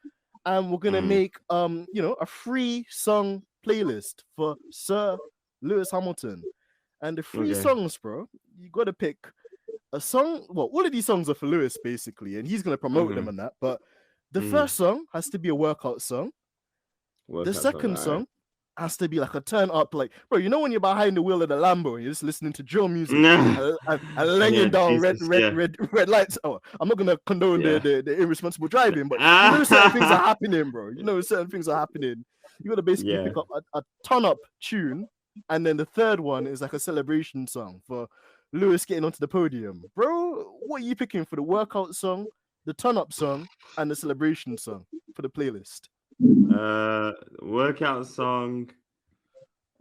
and we're gonna make a free song playlist for Sir Lewis Hamilton. And the free songs, bro, you gotta pick a song. Well, all of these songs are for Lewis, basically, and he's gonna promote them and that. But the first song has to be a workout song. The second song has to be like a turn up, like, bro, when you're behind the wheel of the Lambo and you're just listening to drill music and laying down red lights. Oh, I'm not gonna condone the irresponsible driving, but certain things are happening, bro. Certain things are happening. You gotta basically pick up a ton up tune, and then the third one is like a celebration song for Lewis getting onto the podium. Bro, what are you picking for the workout song, the turn up song, and the celebration song for the playlist? Workout song.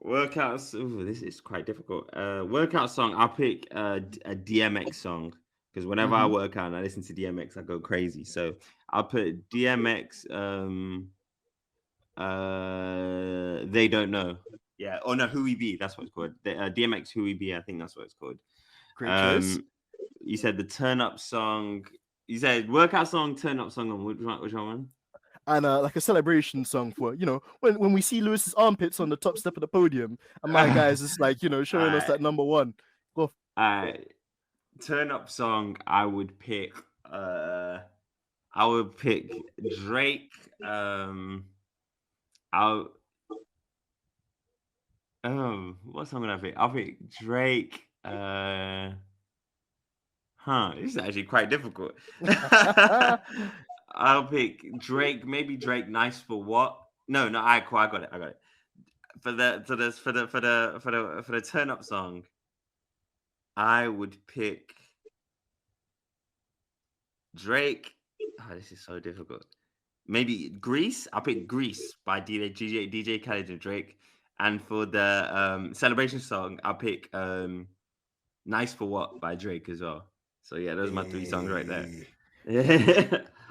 Ooh, this is quite difficult. Workout song. I'll pick a DMX song, because whenever I work out and I listen to DMX, I go crazy. So I'll put DMX. They Don't Know. Yeah. Oh no, Who We Be. That's what it's called. DMX Who We Be. I think that's what it's called. Great choice. You said the turn up song. You said workout song, turn up song. On which one? And like a celebration song for, when we see Lewis's armpits on the top step of the podium, and my guys is like, showing us that number one. Go. Turn up song. I would pick Drake. What song would I pick? I'll pick Drake. This is actually quite difficult. I'll pick Drake. Maybe Drake. Nice for What? No. I got it. For the turn up song, I would pick Drake. Oh, this is so difficult. Maybe Grease. I'll pick Grease by DJ Khaled and Drake. And for the celebration song, I'll pick Nice for What by Drake as well. So yeah, those are my 3 songs right there.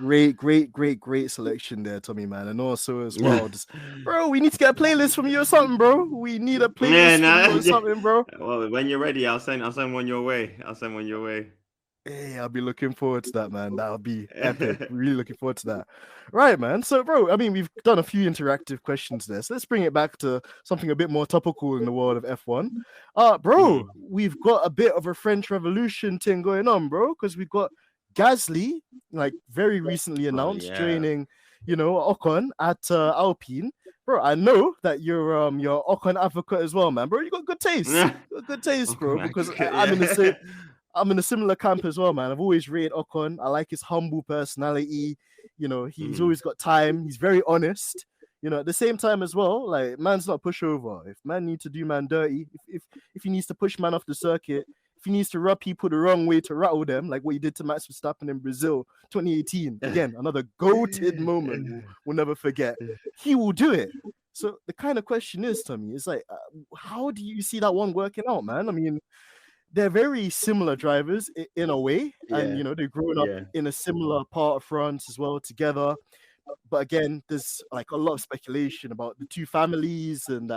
Great selection there, Tommy, man. And also as well, just, bro, we need to get a playlist from you or something, bro. We need a playlist from you or something, bro. Well, when you're ready, I'll send one your way. Hey, I'll be looking forward to that, man. That'll be epic. Really looking forward to that. Right, man. So, bro, I mean, we've done a few interactive questions there. So let's bring it back to something a bit more topical in the world of F1. Bro, we've got a bit of a French Revolution thing going on, bro, because we've got Gasly, like, very recently announced joining, Ocon at Alpine. Bro, I know that you're Ocon advocate as well, man. Bro, you got good taste. Bro, because I'm in a similar camp as well, man. I've always rated Ocon. I like his humble personality. He's always got time. He's very honest. At the same time as well, like, man's not a pushover. If man needs to do man dirty, if he needs to push man off the circuit, if he needs to rub people the wrong way to rattle them, like what he did to Max Verstappen in Brazil 2018, again, another goated moment we'll never forget, he will do it. So the kind of question is, Tommy, is like, how do you see that one working out, man? I mean, they're very similar drivers in a way, and they've grown up in a similar part of France as well together. But again, there's like a lot of speculation about the two families, and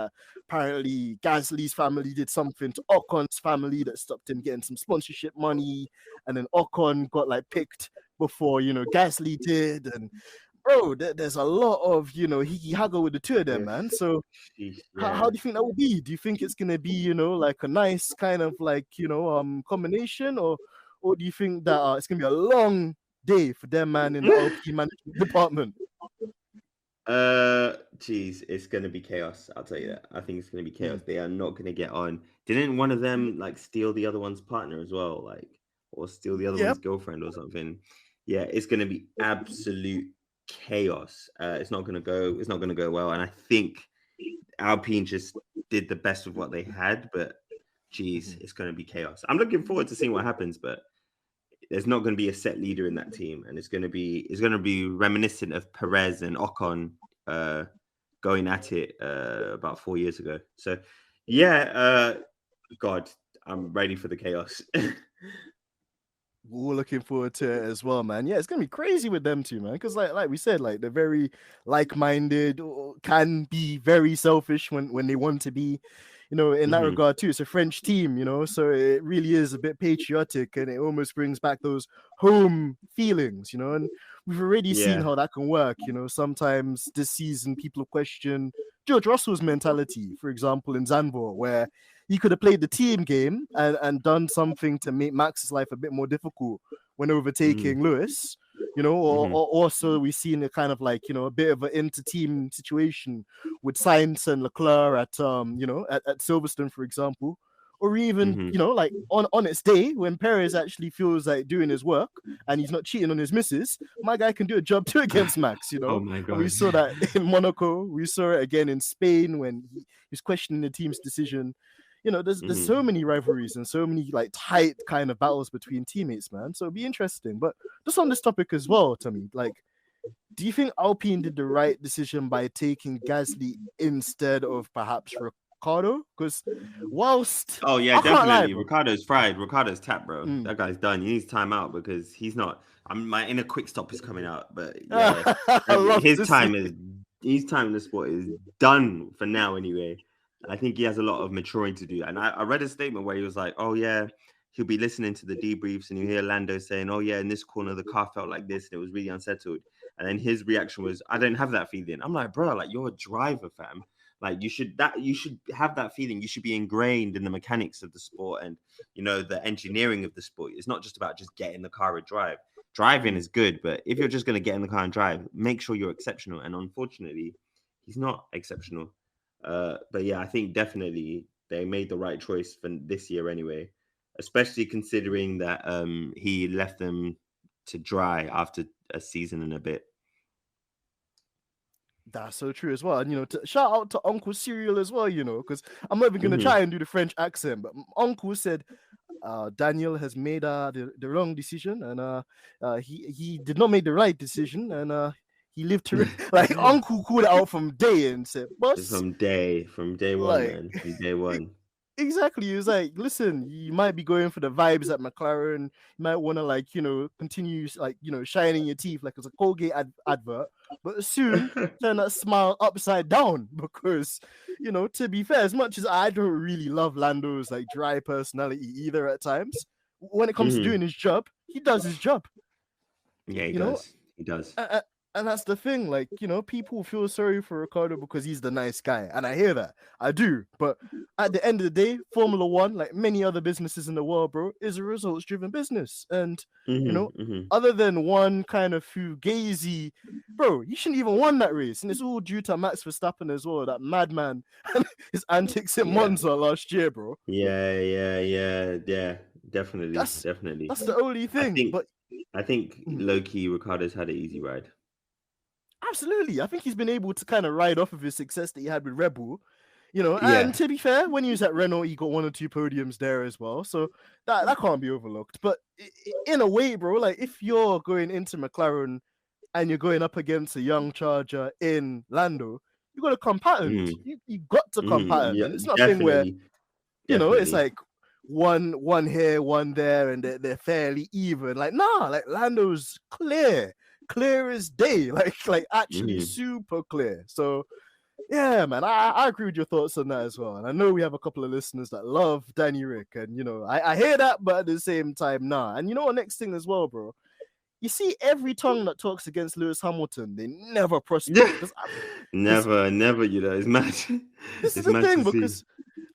apparently Gasly's family did something to Ocon's family that stopped him getting some sponsorship money, and then Ocon got like picked before, Gasly did. And bro, there's a lot of, he haggle with the two of them, man. So how Yeah. do you think that will be? Do you think it's gonna be, like a nice kind of like, combination, or do you think that it's gonna be a long day for them, man, in the Alpine management department? Geez, it's gonna be chaos. I'll tell you that. I think it's gonna be chaos. Mm. They are not gonna get on. Didn't one of them like steal the other one's partner as well, like, or steal the other Yep. one's girlfriend or something? Yeah, it's gonna be absolute chaos. It's not gonna go. It's not gonna go well. And I think Alpine just did the best with what they had, but geez, it's gonna be chaos. I'm looking forward to seeing what happens, but there's not going to be a set leader in that team, and it's going to be reminiscent of Perez and Ocon going at it about 4 years ago. So yeah, God, I'm ready for the chaos. We're looking forward to it as well, man. Yeah, it's gonna be crazy with them two, man. Because like we said, like they're very like-minded, or can be very selfish when they want to be, in that regard too. It's a French team, so it really is a bit patriotic, and it almost brings back those home feelings, and we've already seen Yeah. how that can work. Sometimes this season people question George Russell's mentality, for example, in Zandvoort, where he could have played the team game and done something to make Max's life a bit more difficult when overtaking Lewis, or also we've seen a kind of like, a bit of an inter-team situation with Sainz and Leclerc at at Silverstone, for example, or even, like on its day when Perez actually feels like doing his work and he's not cheating on his missus, my guy can do a job too against Max, Oh my And we God. saw that in Monaco. We saw it again in Spain when he was questioning the team's decision. There's so many rivalries and so many like tight kind of battles between teammates, man. So it'll be interesting. But just on this topic as well, Tomi, like, do you think Alpine did the right decision by taking Gasly instead of perhaps Ricciardo? Because whilst Oh yeah, I can't lie, definitely. bro. Ricardo's fried. Ricardo's tapped, bro. Mm. That guy's done. He needs time out because he's not. My inner quick stop is coming out, but yeah, I love his to see. his time in the sport is done for now. Anyway, I think he has a lot of maturing to do. And I read a statement where he was like, "Oh yeah, he'll be listening to the debriefs, and you hear Lando saying, "Oh yeah, in this corner the car felt like this, and it was really unsettled." And then his reaction was, "I don't have that feeling." I'm like, bro, like you're a driver, fam. Like you should have that feeling. You should be ingrained in the mechanics of the sport and the engineering of the sport. It's not just about just getting the car and drive. Driving is good, but if you're just going to get in the car and drive, make sure you're exceptional. And unfortunately, he's not exceptional. But yeah, I think definitely they made the right choice for this year anyway, especially considering that he left them to dry after a season and a bit. That's so true as well. And, shout out to Uncle Cyril as well, because I'm not even going to try and do the French accent, but Uncle said, Daniel has made the wrong decision, and he did not make the right decision, and he lived to like Uncle called it out from day and said, "Boss, from day one, like man, from day one." exactly." He was like, "Listen, you might be going for the vibes at McLaren. You might want to like continue like shining your teeth like it's a Colgate advert, but soon turn that smile upside down because." To be fair, as much as I don't really love Lando's like dry personality either at times, when it comes to doing his job, he does his job. Yeah, he does. He does. And that's the thing, like, people feel sorry for Ricardo because he's the nice guy. And I hear that. I do. But at the end of the day, Formula One, like many other businesses in the world, bro, is a results driven business. And, other than one kind of fugazi, bro, you shouldn't even won that race. And it's all due to Max Verstappen as well, that madman, his antics in Monza last year, bro. Yeah. Definitely. That's the only thing. I think low key Ricardo's had an easy ride. Absolutely. I think he's been able to kind of ride off of his success that he had with Red Bull, and to be fair, when he was at Renault, he got 1 or 2 podiums there as well. So that can't be overlooked. But in a way, bro, like if you're going into McLaren and you're going up against a young charger in Lando, you got to come patterned. You got to come patterned. Yeah, and it's not a thing where, it's like one here, one there, and they're fairly even. Like, nah, like Lando's clear as day, like actually super clear. So yeah, man, I agree with your thoughts on that as well. And I know we have a couple of listeners that love Danny Rick, and I hear that, but at the same time, nah. And what, next thing as well, bro, you see, every tongue that talks against Lewis Hamilton, they never prosper. Yeah. Never, never, it's mad. This is It's the mad to thing, see. because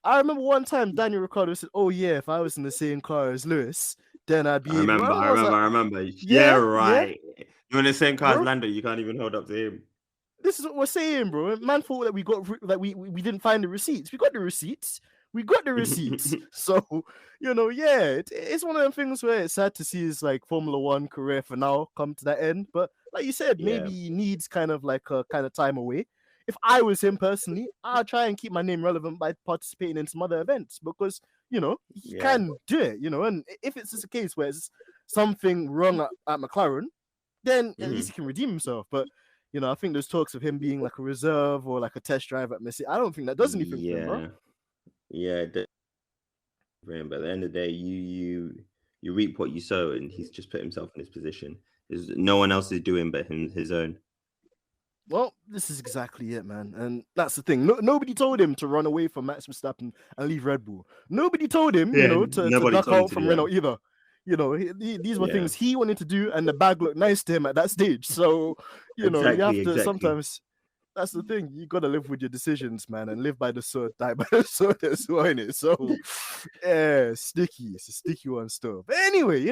I remember one time Daniel Ricciardo said, "Oh yeah, if I was in the same car as Lewis, then I'd I be able." remember, I I was remember, like, I remember. Yeah, yeah, yeah, right. You're in the same car as bro. Lando, you can't even hold up to him. This is what we're saying, bro. Man thought that we got that we didn't find the receipts. We got the receipts. We got the receipts. So yeah, it's one of them things where it's sad to see his like Formula One career for now come to that end. But like you said, Yeah. maybe he needs kind of like a kind of time away. If I was him personally, I'll try and keep my name relevant by participating in some other events, because he Yeah. can do it. And if it's just a case where it's something wrong at McLaren, then at least he can redeem himself. But I think there's talks of him being like a reserve or like a test drive at Messi. I don't think that does anything for him, bro. Yeah. But at the end of the day, you reap what you sow, and he's just put himself in his position. There's no one else is doing but his own. Well, this is exactly it, man. And that's the thing. Nobody told him to run away from Max Verstappen and leave Red Bull. Nobody told him, to duck out from Renault either. These were things he wanted to do, and the bag looked nice to him at that stage. So, you have to sometimes. That's the thing. You gotta live with your decisions, man, and live by the sword, die by the sword as well, innit? So, yeah, sticky. It's a sticky one still. But anyway,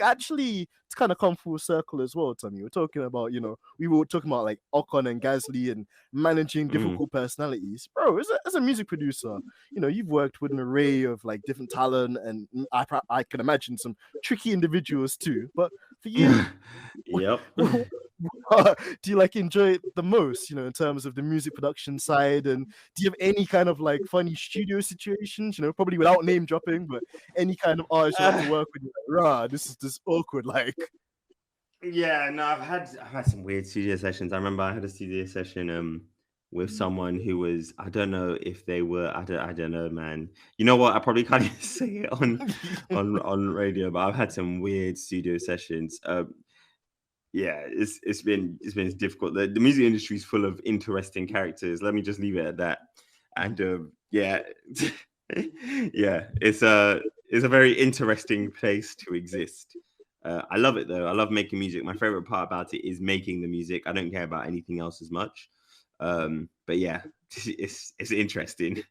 actually, it's kind of come full circle as well, Tommy. We're talking about, we were talking about like Ocon and Gasly and managing difficult personalities, bro. As a music producer, you've worked with an array of like different talent, and I can imagine some tricky individuals too. But for you, yep. do you like enjoy it the most, in terms of the music production side? And do you have any kind of like funny studio situations, probably without name dropping, but any kind of artist you like to work with? Like, rah, this is just awkward. Like, yeah, no, I've had some weird studio sessions. I remember I had a studio session with someone who was, I don't know if they were, I don't know, man. You know what? I probably can't even say it on radio, but I've had some weird studio sessions. Yeah, it's been difficult. The music industry is full of interesting characters. Let me just leave it at that. And yeah, yeah, it's a very interesting place to exist. I love it though. I love making music. My favorite part about it is making the music. I don't care about anything else as much. But yeah, it's interesting.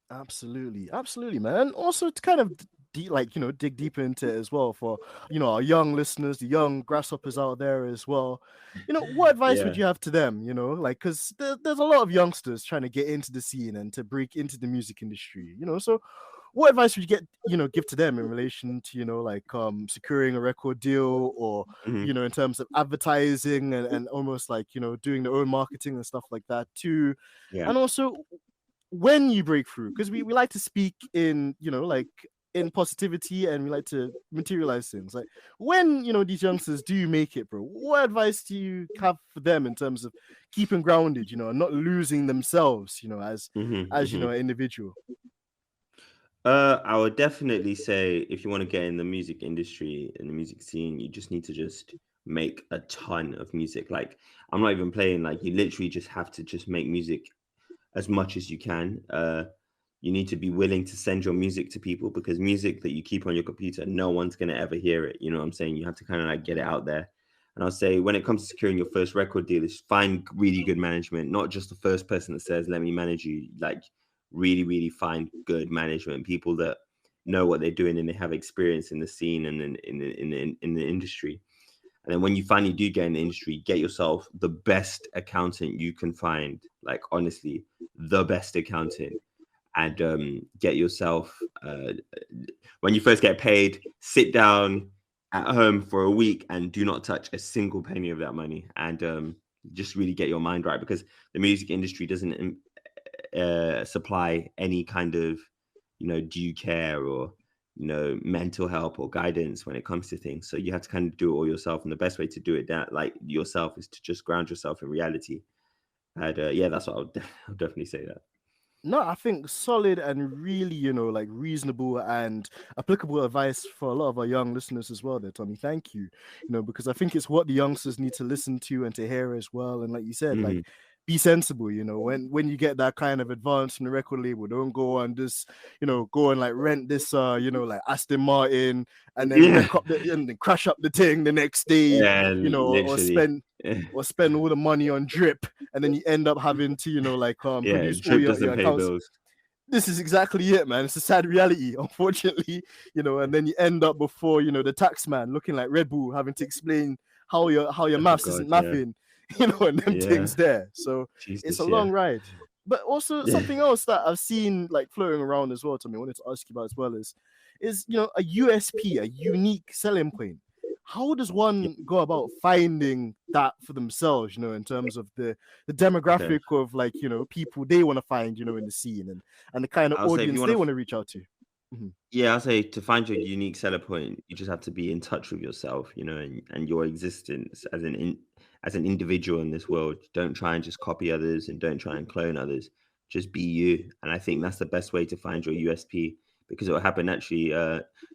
Absolutely, man. Also, to kind of dig deeper into it as well for our young listeners, the young grasshoppers out there as well. What advice would you have to them? Like, because there's a lot of youngsters trying to get into the scene and to break into the music industry. So what advice would you give to them in relation to like securing a record deal, or in terms of advertising and almost like doing their own marketing and stuff like that too? And also, when you break through, because we like to speak in like in positivity, and we like to materialize things. Like, when these youngsters do make it, bro, what advice do you have for them in terms of keeping grounded, and not losing themselves, as an individual? I would definitely say, if you want to get in the music industry and the music scene, you just need to just make a ton of music. Like, I'm not even playing. Like, you literally just have to just make music as much as you can. You need to be willing to send your music to people, because music that you keep on your computer, no one's going to ever hear it. You know what I'm saying? You have to kind of like get it out there. And I'll say, when it comes to securing your first record deal, is find really good management, not just the first person that says, let me manage you. Like, really, really find good management, people that know what they're doing and they have experience in the scene and in the industry. And then when you finally do get in the industry, get yourself the best accountant you can find. Like, honestly, the best accountant. And get yourself, when you first get paid, sit down at home for a week and do not touch a single penny of that money. And just really get your mind right, because the music industry doesn't supply any kind of, due care or, mental help or guidance when it comes to things. So you have to kind of do it all yourself. And the best way to do it yourself is to just ground yourself in reality. And yeah, that's what I'll definitely say that. No, I think solid and really, like reasonable and applicable advice for a lot of our young listeners as well there, Tommy. Thank you. Because I think it's what the youngsters need to listen to and to hear as well. And like you said, like, be sensible, you know, when you get that kind of advance from the record label, don't go on this, you know, go and like rent this you know, like Aston Martin and then Yeah, wreck up the and then crash up the thing the next day, yeah, you know, literally. or spend all the money on drip, and then you end up having to, you know, like Yeah, produce all drip your doesn't pay accounts. bills. This is exactly it, man. It's a sad reality, unfortunately, you know, and then you end up before, you know, the tax man looking like Red Bull, having to explain how your Oh maths isn't God, yeah, mathing, you know, and them yeah, things there. So it's a Jesus, yeah, long ride. But also something else that I've seen like floating around as well, Tommy, I wanted to ask you about as well is you know, a USP, a unique selling point. How does yeah. one go about finding that for themselves, you know, in terms of the Okay. demographic of like, you know, people they want to find, you know, in the scene, and the kind of I'll say if you audience want they to, want to reach out to? Mhm. yeah, I'll say to find your unique seller point, you just have to be in touch with yourself, you know, and your existence as as an individual in this world. Don't try and just copy others and don't try and clone others. Just be you. And I think that's the best way to find your USP because it will happen naturally.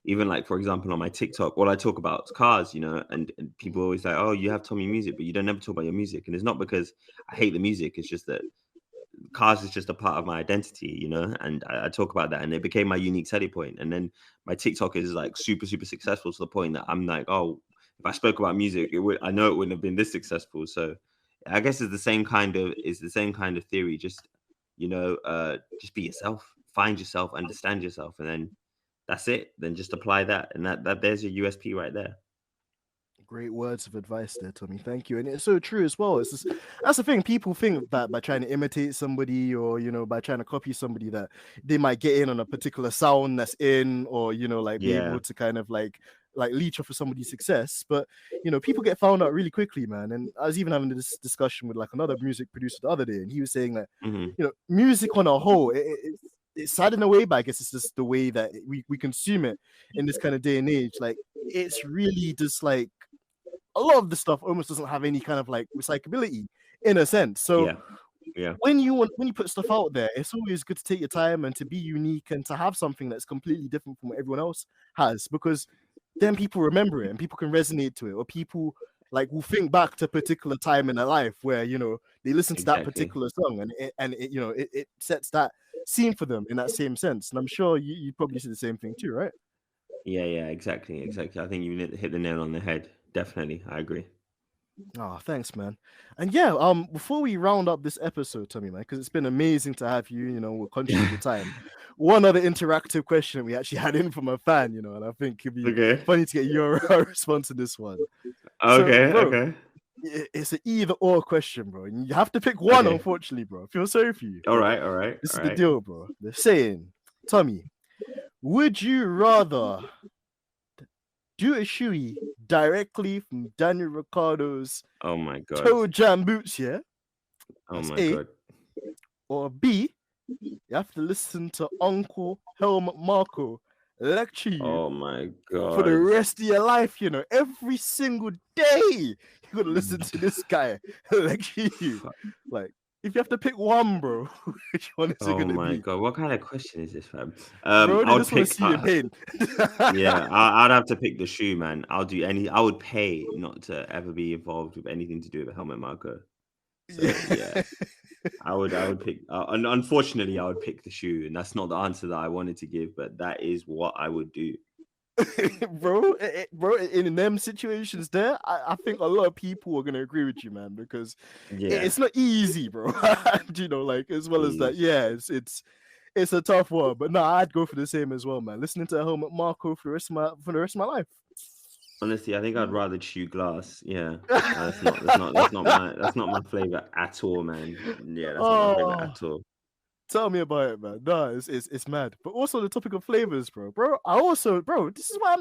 Even like for example on my TikTok, all I talk about is cars, you know, and people always like, oh, you have Tommy music, but you don't never talk about your music. And it's not because I hate the music, it's just that cars is just a part of my identity, you know, and I talk about that, and it became my unique selling point. And then my TikTok is like super, super successful to the point that I'm like, oh, if I spoke about music, it would, I know it wouldn't have been this successful. So I guess it's the same kind of theory. Just just be yourself, find yourself, understand yourself, and then that's it. Then just apply that, and that there's your USP right there. Great words of advice there, Tommy. Thank you. And it's so true as well. It's just, that's the thing. People think that by trying to imitate somebody or, you know, by trying to copy somebody that they might get in on a particular sound that's in, or, you know, like be Yeah. able to kind of like leech off of somebody's success. But, you know, people get found out really quickly, man. And I was even having this discussion with like another music producer the other day, and he was saying that, Hmm. you know, music on a whole, it's sad in a way, but I guess it's just the way that we consume it in this kind of day and age. Like, it's really just like, a lot of the stuff almost doesn't have any kind of like recyclability in a sense. So Yeah. Yeah. when you put stuff out there, it's always good to take your time and to be unique and to have something that's completely different from what everyone else has, because then people remember it and people can resonate to it, or people like will think back to a particular time in their life where, you know, they listen to that Exactly. particular song, and it you know, it sets that scene for them in that same sense. And I'm sure you probably see the same thing too, right? Yeah, yeah, exactly, exactly. I think you hit the nail on the head. Definitely, I agree. Oh, thanks, man. And yeah, before we round up this episode, Tommy, man, because it's been amazing to have you, you know, we're conscious of the time. One other interactive question we actually had in from a fan, you know, and I think it'd be Okay. funny to get your response to this one. So, Okay. bro, Okay. it's an either or question, bro. And you have to pick one, Okay. unfortunately, bro. I feel sorry for you, All but right. All right. this All is the right. deal, bro. They're saying, Tommy, would you rather do a shoey directly from Daniel Ricciardo's Oh my god. toe jam boots, yeah? Oh That's my A. god. Or B, you have to listen to Uncle Helmut Marko lecture you Oh my for the god. rest of your life, you know, every single day. You gotta listen to this guy lecture you. Like, if you have to pick one, bro, which one is it Oh gonna my be? god. What kind of question is this, fam? Bro, I they would just want to pick. see you in pain. Yeah, I'd have to pick the shoe, man. I'll do any. I would pay not to ever be involved with anything to do with helmet marker. Yeah. So yeah, I would pick. Unfortunately, I would pick the shoe, and that's not the answer that I wanted to give, but that is what I would do. Bro, in them situations there, I think a lot of people are gonna agree with you, man, because Yeah. it's not easy, bro. And, you know, like as well as that, Jeez. yeah, it's a tough one. But no, I'd go for the same as well, man. Listening to Helmut Marko for the rest of my life. Honestly, I think I'd rather chew glass. Yeah. That's not my flavor at all, man. Yeah, that's not my flavor Oh, at all. tell me about it, man. No, it's mad. But also the topic of flavors, bro. Bro, I also, bro, this is why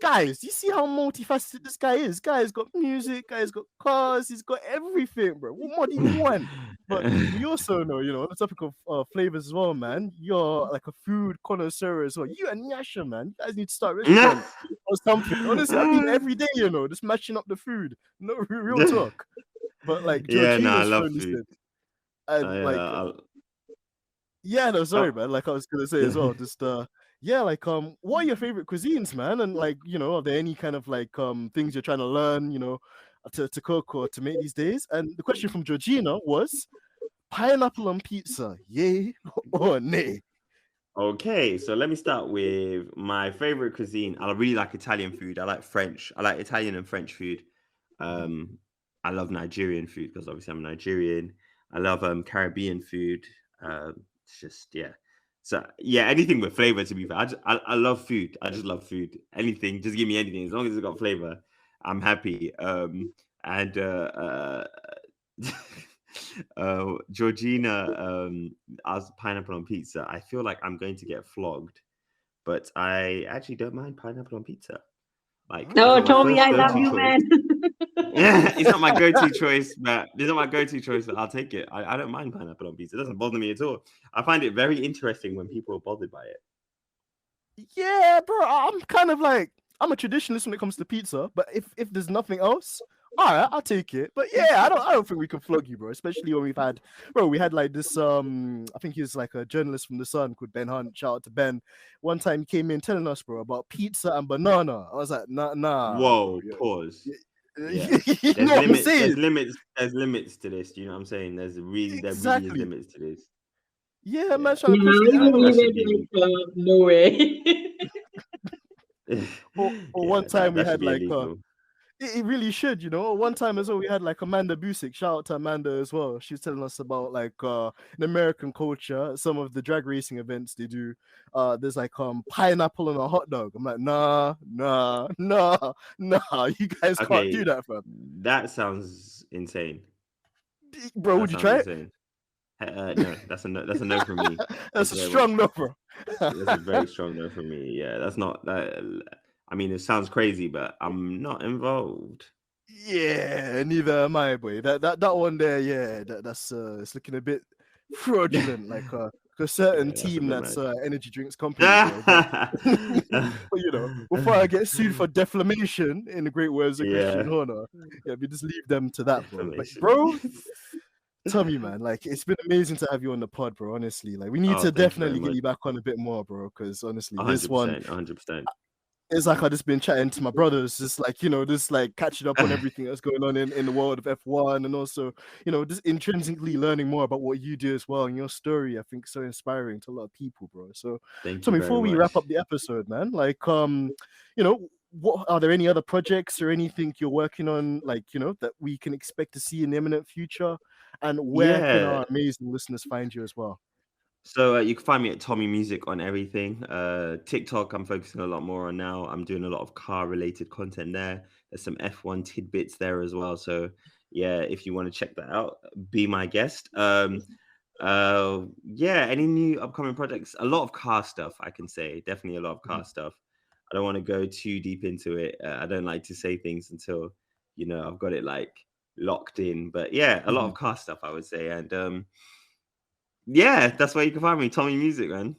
guys, you see how multifaceted this guy is. Guy's got music, guy's got cars, he's got everything, bro. What more do you want? But we also know, you know, on the topic of flavors as well, man. You're like a food connoisseur as well. You and Yasha, man. You guys need to start a restaurant or something. Honestly, I've been every day, you know, just matching up the food. No real talk. But like Yeah, no, I Georgina's love friendly food. said, and I, like uh, yeah, no, I, sorry, man. Like I was gonna say as well, just yeah, like what are your favorite cuisines, man? And like, you know, are there any kind of like things you're trying to learn, you know, to cook or to make these days? And the question from Georgina was, Pineapple on pizza, yay or nay? Okay, so let me start with my favorite cuisine. I really like Italian food. I like French. I like Italian and French food. Mhm. Um, I love Nigerian food because obviously I'm Nigerian. I love Caribbean food. It's just yeah. So yeah, anything with flavor. To be fair, I love food. I just love food. Anything, just give me anything as long as it's got flavor. I'm happy. And Georgina asked pineapple on pizza. I feel like I'm going to get flogged, but I actually don't mind pineapple on pizza. Like, it's Oh, not my Tomi, first I love go-to you, choice. man. Yeah, it's not my go-to choice, but it's not my go-to choice, but I'll take it. I don't mind pineapple on pizza. It doesn't bother me at all. I find it very interesting when people are bothered by it. Yeah, bro. I'm kind of like I'm a traditionalist when it comes to pizza, but if there's nothing else, all right, I'll take it. But yeah, I don't think we can flog you, bro. Especially when we had like this I think he's like a journalist from the Sun called Ben Hunt. Shout out to Ben. One time he came in telling us, bro, about pizza and banana. I was like, nah, bro. Whoa, pause. Yeah. You There's know what I'm limits, saying? there's limits to this. Do you know what I'm saying? There really is Exactly. limits to this. Yeah, man, Yeah. trying to push the You That envelope. should even be no way. Or one yeah, time we that should had be like illegal. it really should, you know. One time as well, we had like Amanda Busick. Shout out to Amanda as well. She was telling us about like in American culture, some of the drag racing events they do. There's like pineapple on a hot dog. I'm like, nah, you guys can't do Okay, that, fam. that sounds insane. Bro, That would you sounds try it? insane. No, that's a no. That's a no from me. That's Thank a you very much. strong no, bro. That's a very strong no from me. Yeah, that's not that. I mean, it sounds crazy, but I'm not involved. Yeah, neither am I, boy. That one there, yeah, that's it's looking a bit fraudulent, like a certain Yeah, that's a team bit that's mad. energy drinks company, bro. But but you know, before I get sued for defamation, in the great words of Christian Yeah, Horner, yeah, we just leave them to that, bro. But defamation. bro, Tommy, man, like it's been amazing to have you on the pod, bro. Honestly, like we need Oh, to thank you very definitely get much. you back on a bit more, bro. Because honestly, this one 100%, 100%. it's like I just been chatting to my brothers, just like, you know, just like catching up on everything that's going on in the world of F1, and also, you know, just intrinsically learning more about what you do as well. And your story, I think, so inspiring to a lot of people, bro. So, Thank you very before we wrap much. up the episode, man, like, you know, what are there any other projects or anything you're working on, like, you know, that we can expect to see in the imminent future? And where can Yeah. our amazing listeners find you as well? So you can find me at Tommy Music on everything. TikTok, I'm focusing a lot more on now. I'm doing a lot of car related content there. There's some F1 tidbits there as well. So yeah, if you want to check that out, be my guest. Yeah, any new upcoming projects? A lot of car stuff, I can say. Definitely a lot of car stuff. I don't want to go too deep into it. I don't like to say things until I've got it like locked in. But yeah, a lot of car stuff, I would say. And yeah, that's where you can find me, Tommy Music, man.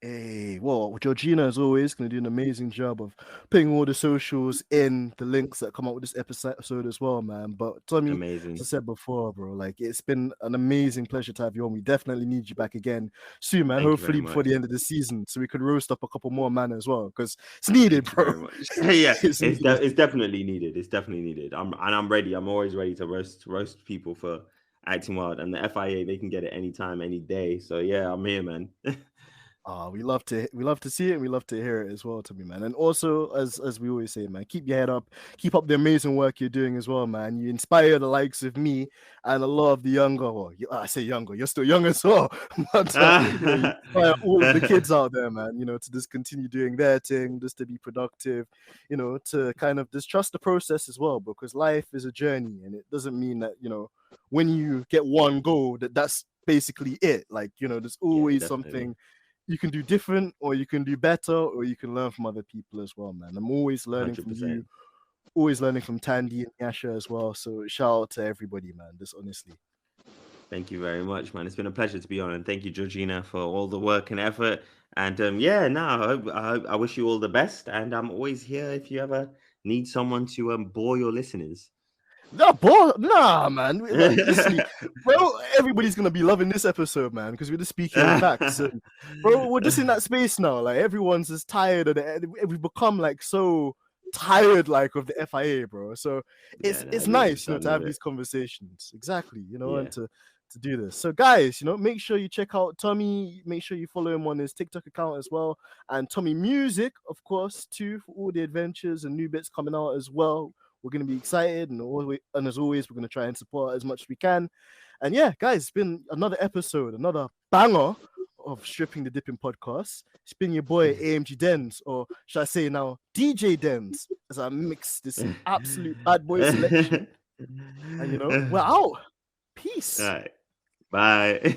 Hey, well, Georgina, as always, going to do an amazing job of putting all the socials in the links that come up with this episode as well, man. But Tommy, as I Amazing. said before, bro, like it's been an amazing pleasure to have you on. We definitely need you back again soon, man. Thank you very Hopefully before much. the end of the season, so we could roast up a couple more, man, as well, because it's needed, Thank you bro. very much. Yeah, It's needed. it's definitely needed. It's definitely needed. I'm ready. I'm always ready to roast people for acting wild. And the FIA, they can get it anytime, any day. So yeah, I'm here, man. We love to see it, and we love to hear it as well, Tommy, man. And also, as we always say, man, keep your head up, keep up the amazing work you're doing as well, man. You inspire the likes of me and a lot of the younger. Well, I say younger, you're still young as well, but you know, you inspire all of the kids out there, man. You know, to just continue doing their thing, just to be productive. You know, to kind of just trust the process as well, because life is a journey, and it doesn't mean that when you get one goal that's basically it. Like there's Yeah, always definitely. something you can do different, or you can do better, or you can learn from other people as well, man. I'm always learning from you, 100%. always learning from Tandy and Yasha as well. So shout out to everybody, man. Just honestly. Thank you very much, man. It's been a pleasure to be on, and thank you, Georgina, for all the work and effort. And yeah, I wish you all the best. And I'm always here if you ever need someone to bore your listeners. No, boy, nah, man. Like, listen, bro, everybody's gonna be loving this episode, man, because we're just speaking facts. And, bro, we're just in that space now. Like everyone's just tired of we've become like so tired, like of the FIA, bro. So Yeah, it's everyone's nice, done to with have it. these conversations. Exactly, and Yeah. to to do this. So, guys, make sure you check out Tomi. Make sure you follow him on his TikTok account as well, and Tomi Music, of course, too, for all the adventures and new bits coming out as well. We're gonna be excited, and as always, we're gonna try and support as much as we can. And yeah, guys, it's been another episode, another banger of Stripping the Dipping podcast. It's been your boy AMG Denz, or should I say now DJ Denz, as I mix this absolute bad boy selection. And we're out. Peace. All right. Bye.